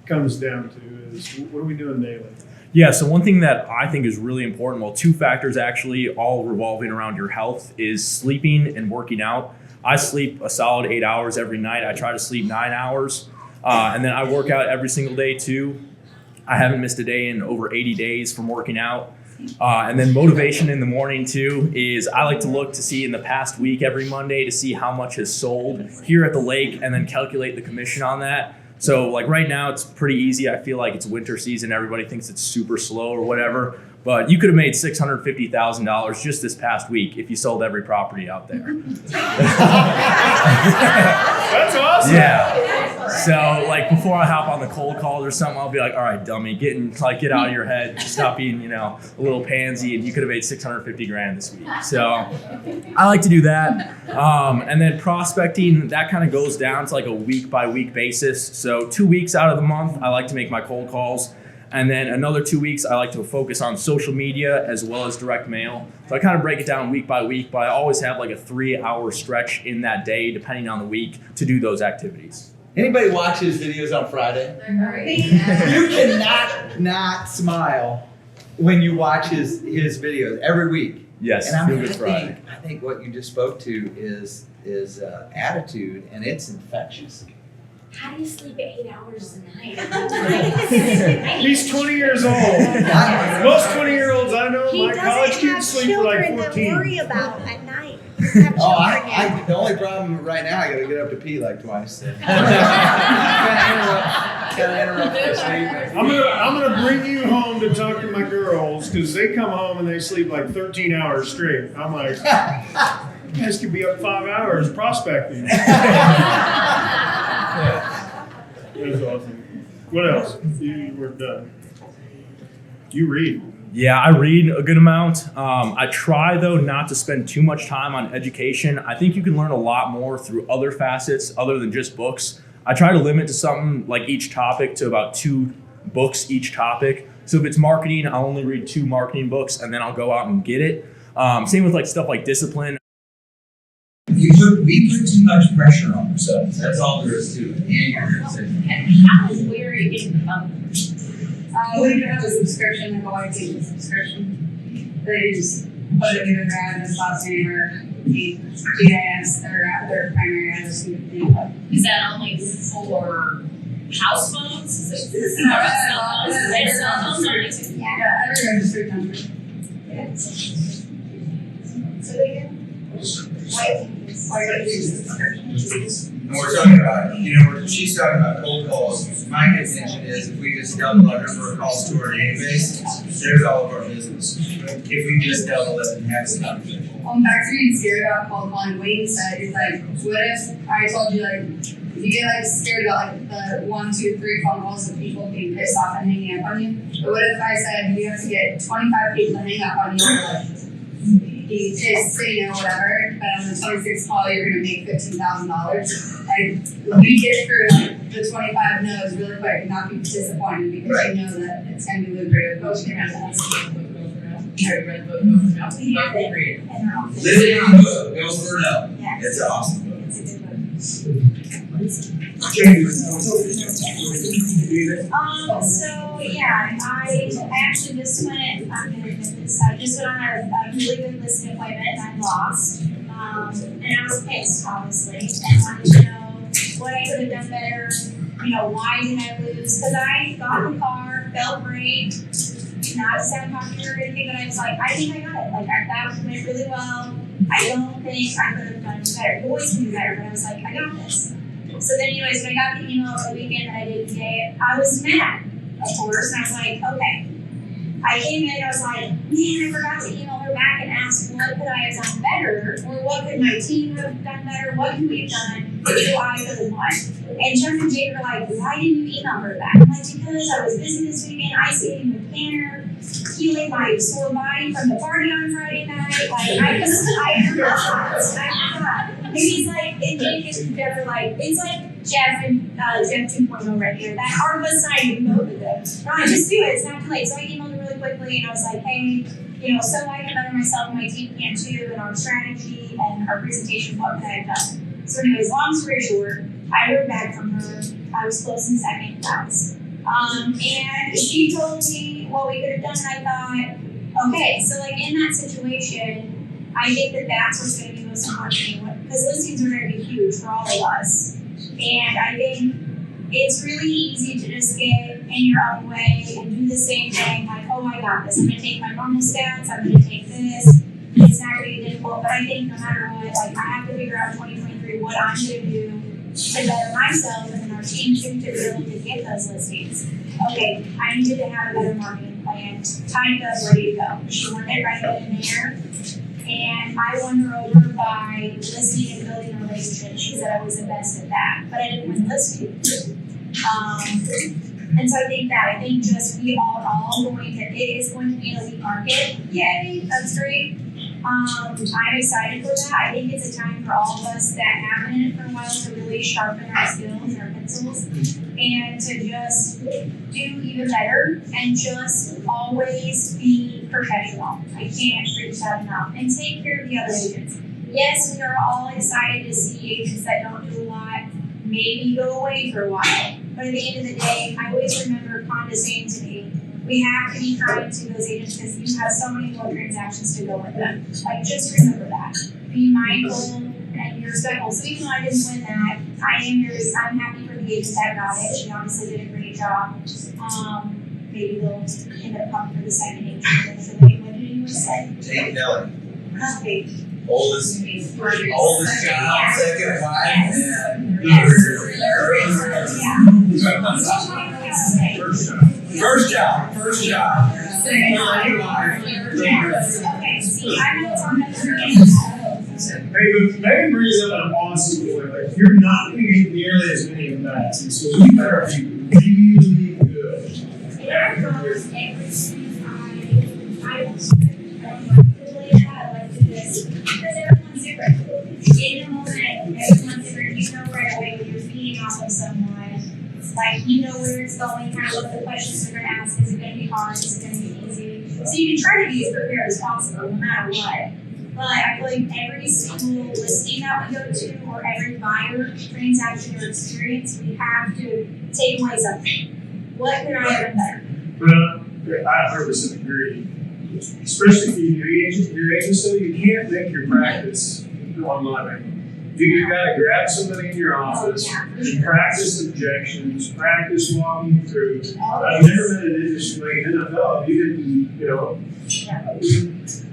comes down to is what are we doing daily? Yeah, so one thing that I think is really important, well, two factors actually, all revolving around your health, is sleeping and working out. I sleep a solid 8 hours every night. I try to sleep 9 hours. And then I work out every single day too. I haven't missed a day in over 80 days from working out. And then motivation in the morning too is I like to look to see in the past week every Monday to see how much has sold here at the lake and then calculate the commission on that. So like right now it's pretty easy. I feel like it's winter season. Everybody thinks it's super slow or whatever. But you could have made $650,000 just this past week if you sold every property out there. That's awesome. Yeah. So like before I hop on the cold calls or something, I'll be like, all right, dummy, get out of your head. Stop being, a little pansy, and you could have made $650,000 this week. So I like to do that. And then prospecting, that kind of goes down to like a week by week basis. So 2 weeks out of the month, I like to make my cold calls. And then another 2 weeks, I like to focus on social media as well as direct mail. So I kind of break it down week by week, but I always have like a 3-hour stretch in that day, depending on the week, to do those activities. Anybody watch his videos on Friday? You cannot not smile when you watch his videos every week. Yes, And Feel Good Friday. I think what you just spoke to is attitude, and it's infectious. How do you sleep 8 hours a night? He's 20 years old. Most 20-year-olds I know, He my doesn't college have kids sleep for like children to worry 14. about at night. He doesn't have Oh, children yet. the only problem right now, I gotta get up to pee like twice. Kind of interrupt the sleep. I'm gonna bring you home to talk to my girls because they come home and they sleep like 13 hours straight. I'm like, you guys could be up 5 hours prospecting. That's awesome. What else? We're done. You read. Yeah, I read a good amount. I try, though, not to spend too much time on education. I think you can learn a lot more through other facets other than just books. I try to limit to something like each topic to about 2 books each topic. So if it's marketing, I'll only read 2 marketing books and then I'll go out and get it. Same with like stuff like discipline. We put too much pressure on ourselves. That's all there is to it. Where are you getting the numbers? We do have a subscription, a YT subscription. They just put it in their address, last name, or the GIS, their primary address. Is that only for house phones? Is it cell phones? Is it cell phones or anything? Yeah, every registered number. So they get And we're talking about, she's talking about cold calls. My contention is if we just double our number of calls to our database, there's all of our business. If we just double it and have some conversation. Back to being scared about cold calling, Wayne said, it's like, what if I told you, like, you get like scared about like the 1, 2, 3 phone calls of people being pissed off and hanging up on you. But what if I said you have to get 25 people to hang up on you? You just say no, whatever. But on the 26th call, you're gonna make $15,000. Like you get through like the 25 no's really quick and not be disappointed because you know that it's gonna be lucrative. Both your Listen, it was for now. It's an awesome book. It's a good one. So yeah, I actually just went, I'm gonna admit this, I just went on a really good listing appointment and I lost. And I was pissed, obviously, and wanted to know what I could have done better, why did I lose? Cause I got in the car, felt great, not to sound cocky or anything, but I was like, I think I got it. Like that went really well. I don't think I could have done better. The boys can do better, but I was like, I got this. So then anyways, when I got the email over the weekend that I did today, I was mad, of course, and I was like, okay. I came in, I was like, man, I forgot to email her back and ask what could I have done better, or what could my team have done better, what could we have done so I could have won. And Jeff and Jake were like, why didn't you email her back? I'm like, because I was busy this weekend, ice skating with Tanner, healing my sore body from the party on Friday night. Like, I forgot. And he's like, and Jake and Jeff are like, it's like Jeff and Jeff 2.0 right here. That hard was signing both of them. No, just do it. It's not too late. So I emailed her really quickly and I was like, hey, so I can better myself and my team can too, and our strategy and our presentation, what could I have done? So anyways, long story short, I heard back from her. I was close in second place. And she told me what we could have done, and I thought, okay, so like in that situation, I think that's what's going to be most important, because listings are going to be huge for all of us. And I think it's really easy to just get in your own way and do the same thing, like, oh, I got this. I'm going to take my normal stats. I'm going to take this. It's not going to be difficult, but I think no matter what, like, I have to figure out 2023 what I'm going to do to better myself and then our team too, to be able to get those listings. Okay, I needed to have a better marketing plan, timed up, ready to go. She won it right then and there. And I won her over by listening and building a relationship. She said I was the best at that, but I didn't win listening. And so I think just we are all going to, it is going to be an elite market. Yay, that's great. I'm excited for that. I think it's a time for all of us that have been in it for a while to really sharpen our skills and our pencils and to just do even better and just always be professional. I can't preach that enough. And take care of the other agents. Yes, we are all excited to see agents that don't do a lot maybe go away for a while. But at the end of the day, I always remember Conda saying to me, we have to be kind to those agents because you have so many more transactions to go with them. Like, just remember that. Be mindful and be respectful. So even though I didn't win that, I'm happy for the agents that got it. She obviously did a great job. Maybe they'll end up coming for the second agent. So what did you say? Jake Nelly, Okay. oldest child, second wife, and first job. Okay, see, I know it's on the Hey, but Megan brings up an awesome point. Like, you're not going to get nearly as many of that, and so you better be really good. I like to do this because everyone's different. In the moment, everyone's different. You know right away when you're feeding off of someone. It's like you know where it's going, kind of what the questions they're going to ask. Is it going to be hard? Is it going to be easy? So you can try to be as prepared as possible, no matter what. But I feel like every single listing that we go to, or every buyer transaction or experience, we have to take away something. What could I have done better? Well, I 100% agree. Especially if your agency, you can't make your practice online. You got to grab somebody in your office, and practice objections, practice walking through. I've never met an industry like NFL. You didn't,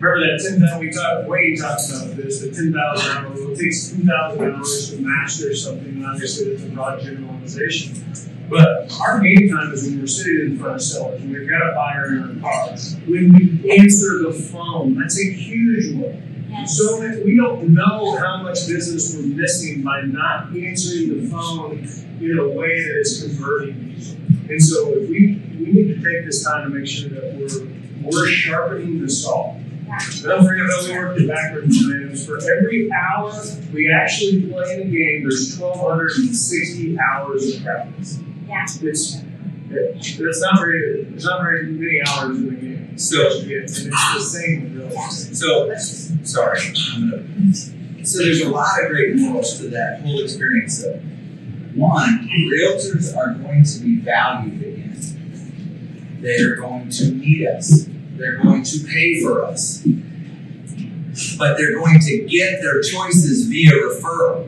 remember that 10,000 Wayne talks about this, the 10,000 hour rule. It takes 10,000 hours to master something, and obviously it's a broad generalization. But our game time is when we're sitting in front of sellers, when we've got a buyer in our car. When we answer the phone, that's a huge one. Yes. So we don't know how much business we're missing by not answering the phone in a way that is converting people. And so if we need to take this time to make sure that we're sharpening the saw. Don't forget that we work the backwards plans. For every hour we actually play the game, there's 1,260 hours of practice. Yeah. It's not very many hours in the game. So- and it's the same with those. So, sorry, So there's a lot of great morals to that whole experience. So, one, realtors are going to be valued again. They're going to need us. They're going to pay for us. But they're going to get their choices via referral,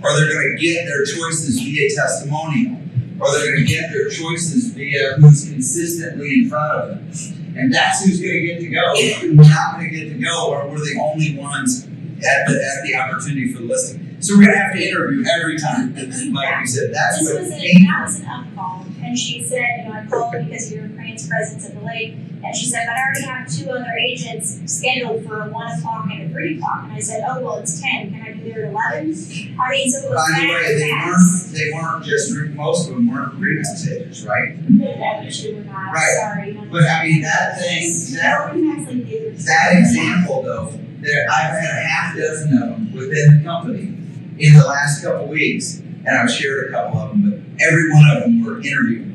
or they're going to get their choices via testimonial, or they're going to get their choices via who's consistently in front of them. And that's who's going to get to go. Who's not going to get to go, or we're the only ones at the opportunity for the listing. So we're going to have to interview every time. Like we said, that's This what was came that was an up call, and she said, I called because of your Ukraine's presence at the lake, and she said, but I already have 2 other agents scheduled for 1 o'clock and a 3 o'clock, and I said, oh, well, it's 10, can I be there at 11? I mean, so it was By the way, fast. they weren't just, most of them weren't remax agents, right? Actually, we're not, Right. sorry. But I mean, that thing, that example though, I've had a half dozen of them within the company in the last couple weeks, and I've shared a couple of them, but every one of them were interviewing.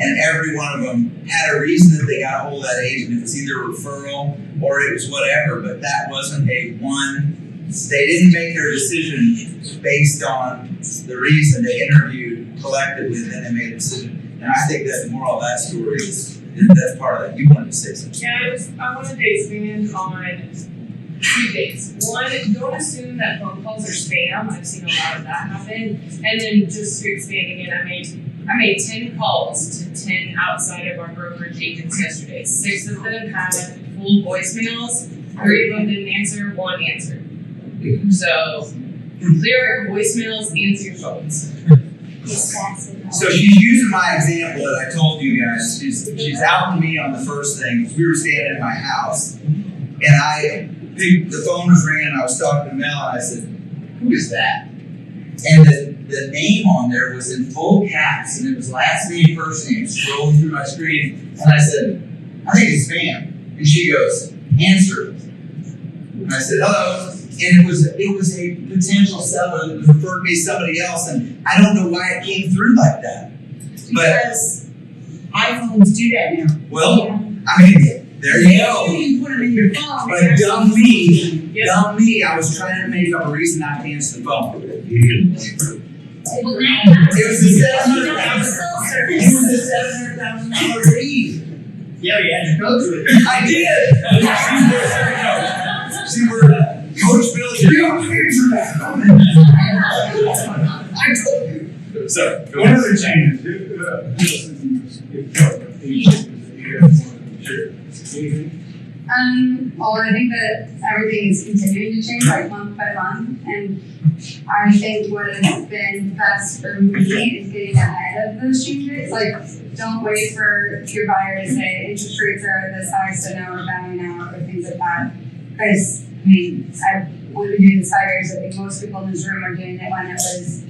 And every one of them had a reason that they got a hold of that agent. It was either a referral or it was whatever, but that wasn't they didn't make their decision based on the reason. They interviewed collectively and then they made a decision. And I think that the moral of that story is that's part of that. You wanted to say something. Yeah, I wanted to expand on 2 things. One, don't assume that phone calls are spam. I've seen a lot of that happen. And then just expanding it, I made 10 calls to 10 outside of our brokerage agents yesterday. 6 of them had full voicemails. 3 of them didn't answer. 1 answered. So clear your voicemails, answer your phones. So she's using my example that I told you guys. She's outing me on the first thing. We were standing in my house, and the phone was ringing, and I was talking to Mel, and I said, "Who is that?" And the name on there was in full caps, and it was last name, first name, scrolling through my screen, and I said, "I think it's spam." And she goes, "Answer it." And I said, "Hello." And it was a potential seller that referred me to somebody else, and I don't know why it came through like that. But Because iPhones do that now. well, I mean, there you go. You can put them in your phone. But dumb me, I was trying to make up a reason not to answer the phone. Well, now It was a $700,000 lead. Yeah, you had to go through it. I did. See, we're Coach Bill. You don't answer that. I told you. So, go One ahead. other change. Well, I think that everything is continuing to change like month by month, and I think what has been best for me is getting ahead of those changes. Like, don't wait for your buyer to say interest rates are this high, so now we're bowing out or things like that. Because we've been doing this 5 years. I think most people in this room are doing it when it was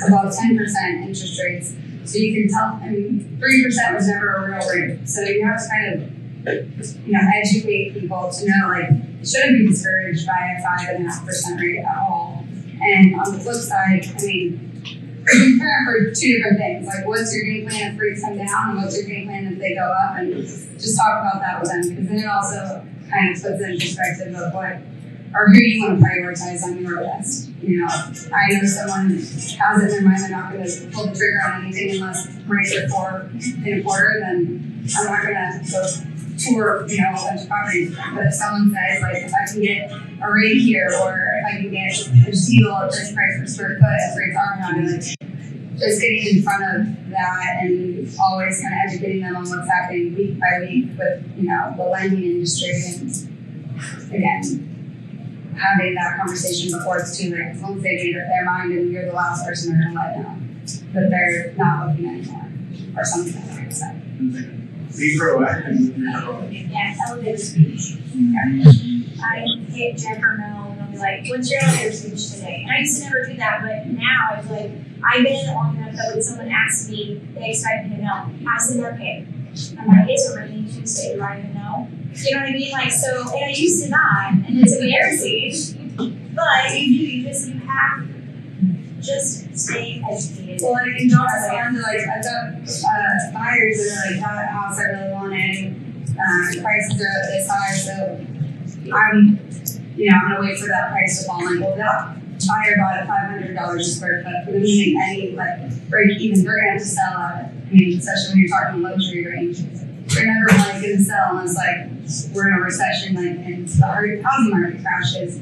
about 10% interest rates. So you can tell. 3% was never a real rate. So you have to kind of educate people to know, like, you shouldn't be discouraged by a 5.5% rate at all. And on the flip side, prepare for 2 different things. Like, what's your game plan if rates come down, and what's your game plan if they go up? And just talk about that with them, because then it also kind of puts in perspective of what or who you want to prioritize on your list. I know someone has it in their mind they're not going to pull the trigger on anything unless rates are 4.25, then I'm not going to go tour, a bunch of properties. But if someone says, like, if I can get a rate here, or if I can get a deal at this price per square foot, if rates are not like, just getting in front of that and always kind of educating them on what's happening week by week with, the lending industry, and again, having that conversation before it's too late. Once they made up their mind and you're the last person they're going to let know that they're not looking anymore or something like that. Be proactive with your Yeah, elevator speech. I hit Jennifer Mill and I'll be like, what's your elevator speech today? And I used to never do that, but now I feel like I've been in it long enough that when someone asks me, they expect me to know, how's the okay? I'm like, it's a rainy Tuesday, do I even know? You know what I mean? Like, so, and I used to not, and it's embarrassing, but you have to stay educated. Well, like, in John's land, like, I've got buyers that are like, that house I really wanted, prices are at this high, so I'm gonna wait for that price to fall. Like, well, that buyer bought at $500 a square foot. For them to make any, like, break even, they're gonna have to sell at it. I mean, especially when you're talking luxury range. They're never like gonna sell unless, like, we're in a recession, like, and the housing market crashes.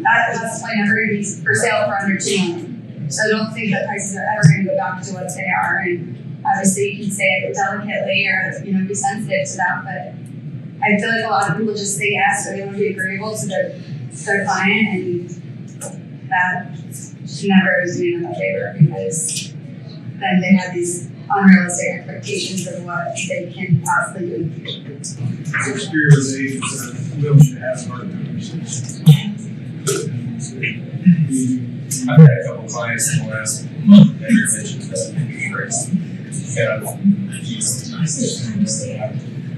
That's probably never gonna be for sale for under $2 million. So I don't think that prices are ever gonna go back to what they are. And obviously you can say it delicately or, be sensitive to that, but I feel like a lot of people just say yes or they want to be agreeable to their client, and that never is doing them a favor, because then they have these unrealistic expectations of what they can possibly do in the future. Experienced agents are willing to have hard conversations. I've had a couple clients in the last month that are mentioned that interest rates.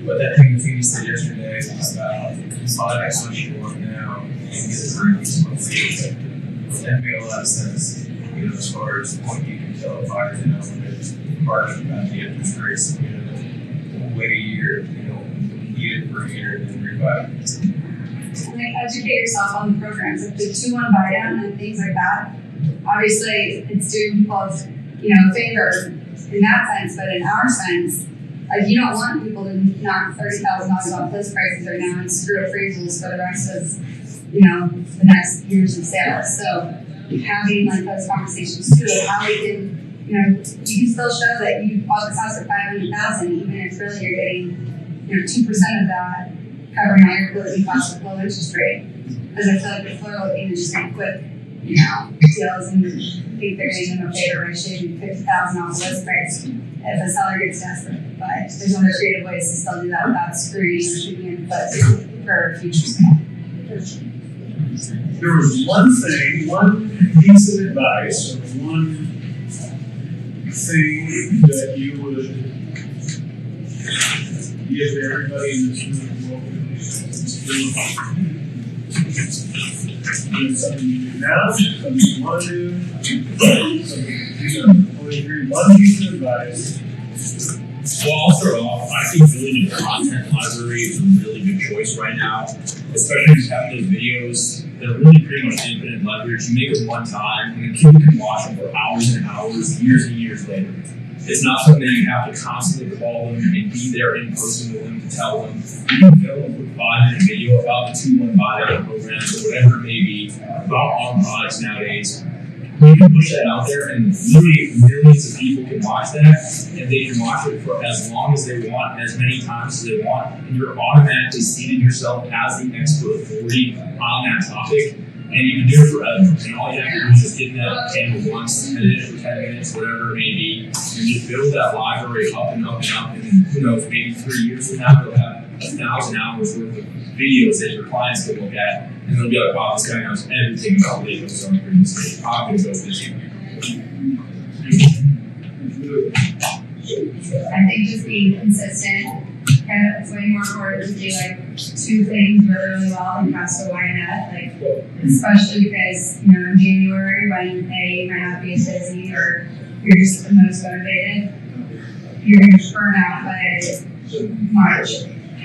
But that thing Feeney said yesterday about buy how much you want now and get the rooms monthly. That made a lot of sense. As far as what you can tell a buyer now when they're bargaining about the interest rates, wait a year, eat it for a year and then rebuy. Like, educate yourself on the programs. If the 2-1 buy down and things like that, obviously it's doing people a favor in that sense, but in our sense, like, you don't want people to knock $30,000 off list prices right now and screw appraisals for the rest of, the next years of sales. So having like those conversations too, of how we can, you can still show that you bought this house for $500,000, even if really you're getting, 2% of that covering all your closing costs with low interest rate. Because I feel like people are looking to just make quick, deals and think they're getting them a favor by shaving $50,000 off the list price if a seller gets desperate. But there's other creative ways to still do that without screwing or shooting input for future sale. There was one piece of advice, or one thing that you would give everybody in this room, something you do now, something you want to do, something one piece of advice. Well, I'll start off. I think building a content library is a really good choice right now, especially if you have those videos. They're really pretty much infinite leverage. You make them one time, and then people can watch them for hours and hours, years and years later. It's not something that you have to constantly call them and be there in person with them to tell them. You can film a quick 5-minute video about the 2-1 buy-down programs or whatever it may be, about our products nowadays. You can push that out there, and literally millions of people can watch that, and they can watch it for as long as they want, and as many times as they want, and you're automatically seated yourself as the expert authority on that topic, and you can do it forever. And all you have to do is just get in that camera once, edit it for 10 minutes, whatever it may be, and just build that library up and up and up, and who knows, maybe 3 years from now, you'll have 1,000 hours worth of videos that your clients can look at, and they'll be like, wow, this guy knows everything about legal zoning real estate. I'm going to go this year. I think just being consistent, it's way more important to do like 2 things really well and cast a wide net, like especially because, in January when A, you might not be as busy or you're just the most motivated, you're going to burn out by March.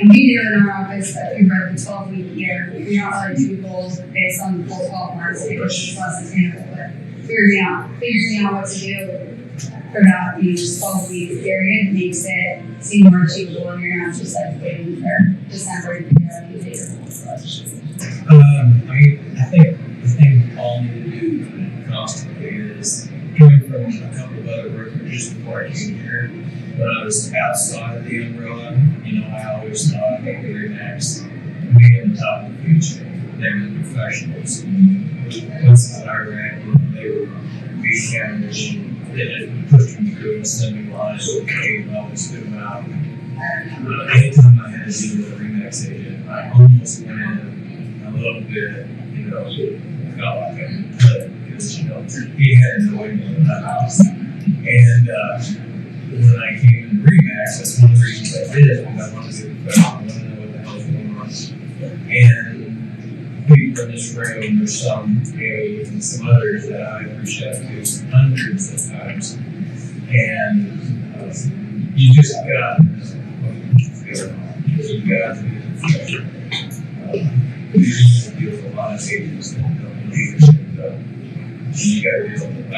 And we do in our office that we run the 12-week year. We don't really do goals based on the full 12 months because it's less sustainable. But figuring out what to do for that 12-week period makes it seem more achievable, and you're not just like waiting for December to figure out the date. I think the thing all need to do constantly is coming from a couple of other brokerages before I came here. When I was outside of the umbrella, I always thought that we were next, being at the top of the food chain. They were professionals. Once I read, they were being counted, they had pushed them through and sending lines, okay, and always spit them out. Anytime I had to deal with a RE/MAX agent, I almost went in a little bit, felt like I could, because, he had no way in the house. And, when I came in Remax, that's one of the reasons I did it, because I wanted to get the I wanted to know what the hell's going on. And people in this room, there's some areas and some others that I've reached out to hundreds of times. And you just got to deal with a lot of agents that don't leadership. You got to be able to,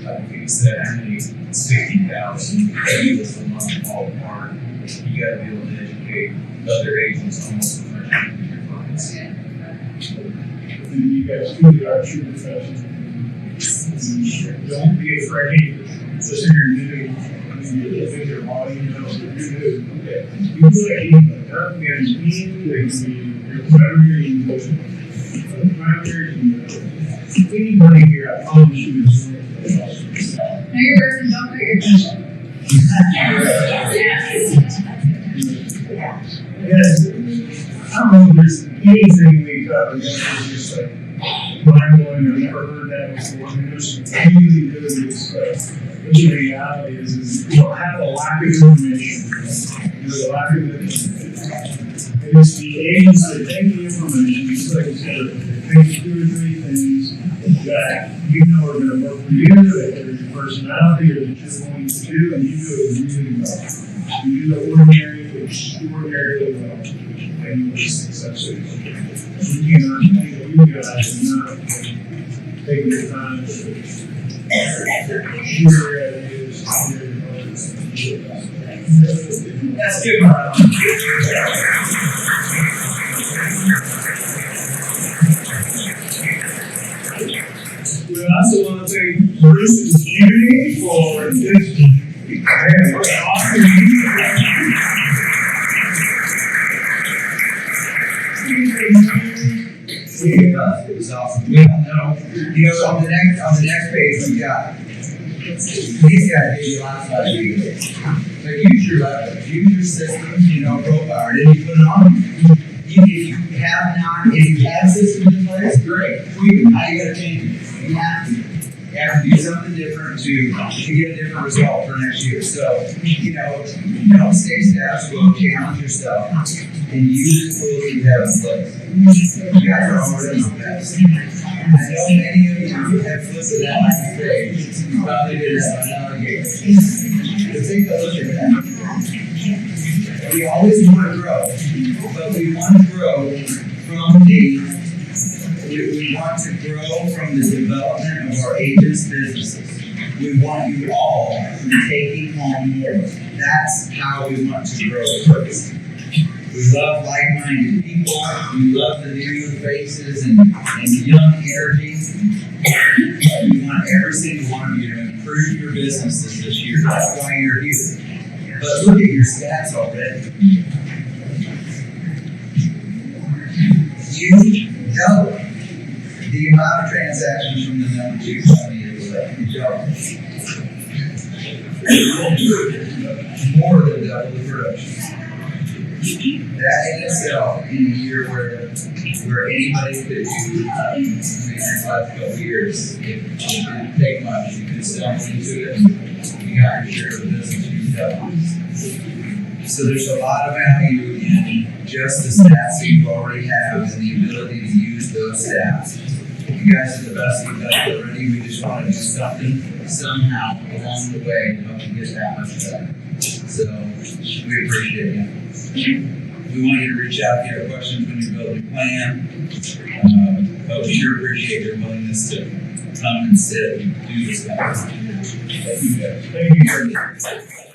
like you said, how many 60,000 deals a month fall apart. You got to be able to educate other agents almost as much as your clients. And you guys do our true profession. Don't be afraid to sit here and do your body, you do. Okay. You put a heat up and you your primary, anybody here, I promise you is Know your person, don't hurt your person. Yes. I don't know if there's anything we cover that is just like mind-blowing. I've never heard that before. I mean, there's some really good stuff. But the reality is we don't have a lack of information. There's a lack of information. It is the agents that take the information, just like I said, they take 2 or 3 things that you know are going to work for you, that there's your personality, or that you're going to do, and you do it really well. You do the ordinary extraordinarily well, and you will be successful. We cannot think that you guys are not taking the time to share it is. That's good, Marlon. We also want to thank Bruce and Judy for this. Man, what an awesome It was awesome. We don't know. On the next page we got. These guys gave you lots of ideas. But use your leverage, use your system, profile, and then you put it on. If you have systems in place, great. How you gotta change it? You have to do something different to get a different result for next year. So, don't stay status quo, challenge yourself, and use the tools you have in place. You guys are already the best. I know many of you have flipped it out on stage. You probably did it on another game. But take a look at that. We always want to grow, but we want to grow from we want to grow from the development of our agents' businesses. We want you all to be taking home more. That's how we want to grow the purpose. We love like-minded people. We love the new faces and young energy. We want every single one of you to improve your businesses this year. That's why you're here. But look at your stats already. You double the amount of transactions from the number 2 company to the left. You double. More than double the production. That in itself, in a year where anybody could do, the last couple of years, it didn't take much. You could stumble into it. You got your share of the business. You double. So there's a lot of value in just the stats that you already have and the ability to use those stats. You guys are the best we've done already. We just want to do something somehow along the way to help you get that much better. So we appreciate you. We want you to reach out if you have questions when you build your plan. But we sure appreciate your willingness to come and sit and do this kind of stuff. Thank you guys. Thank you.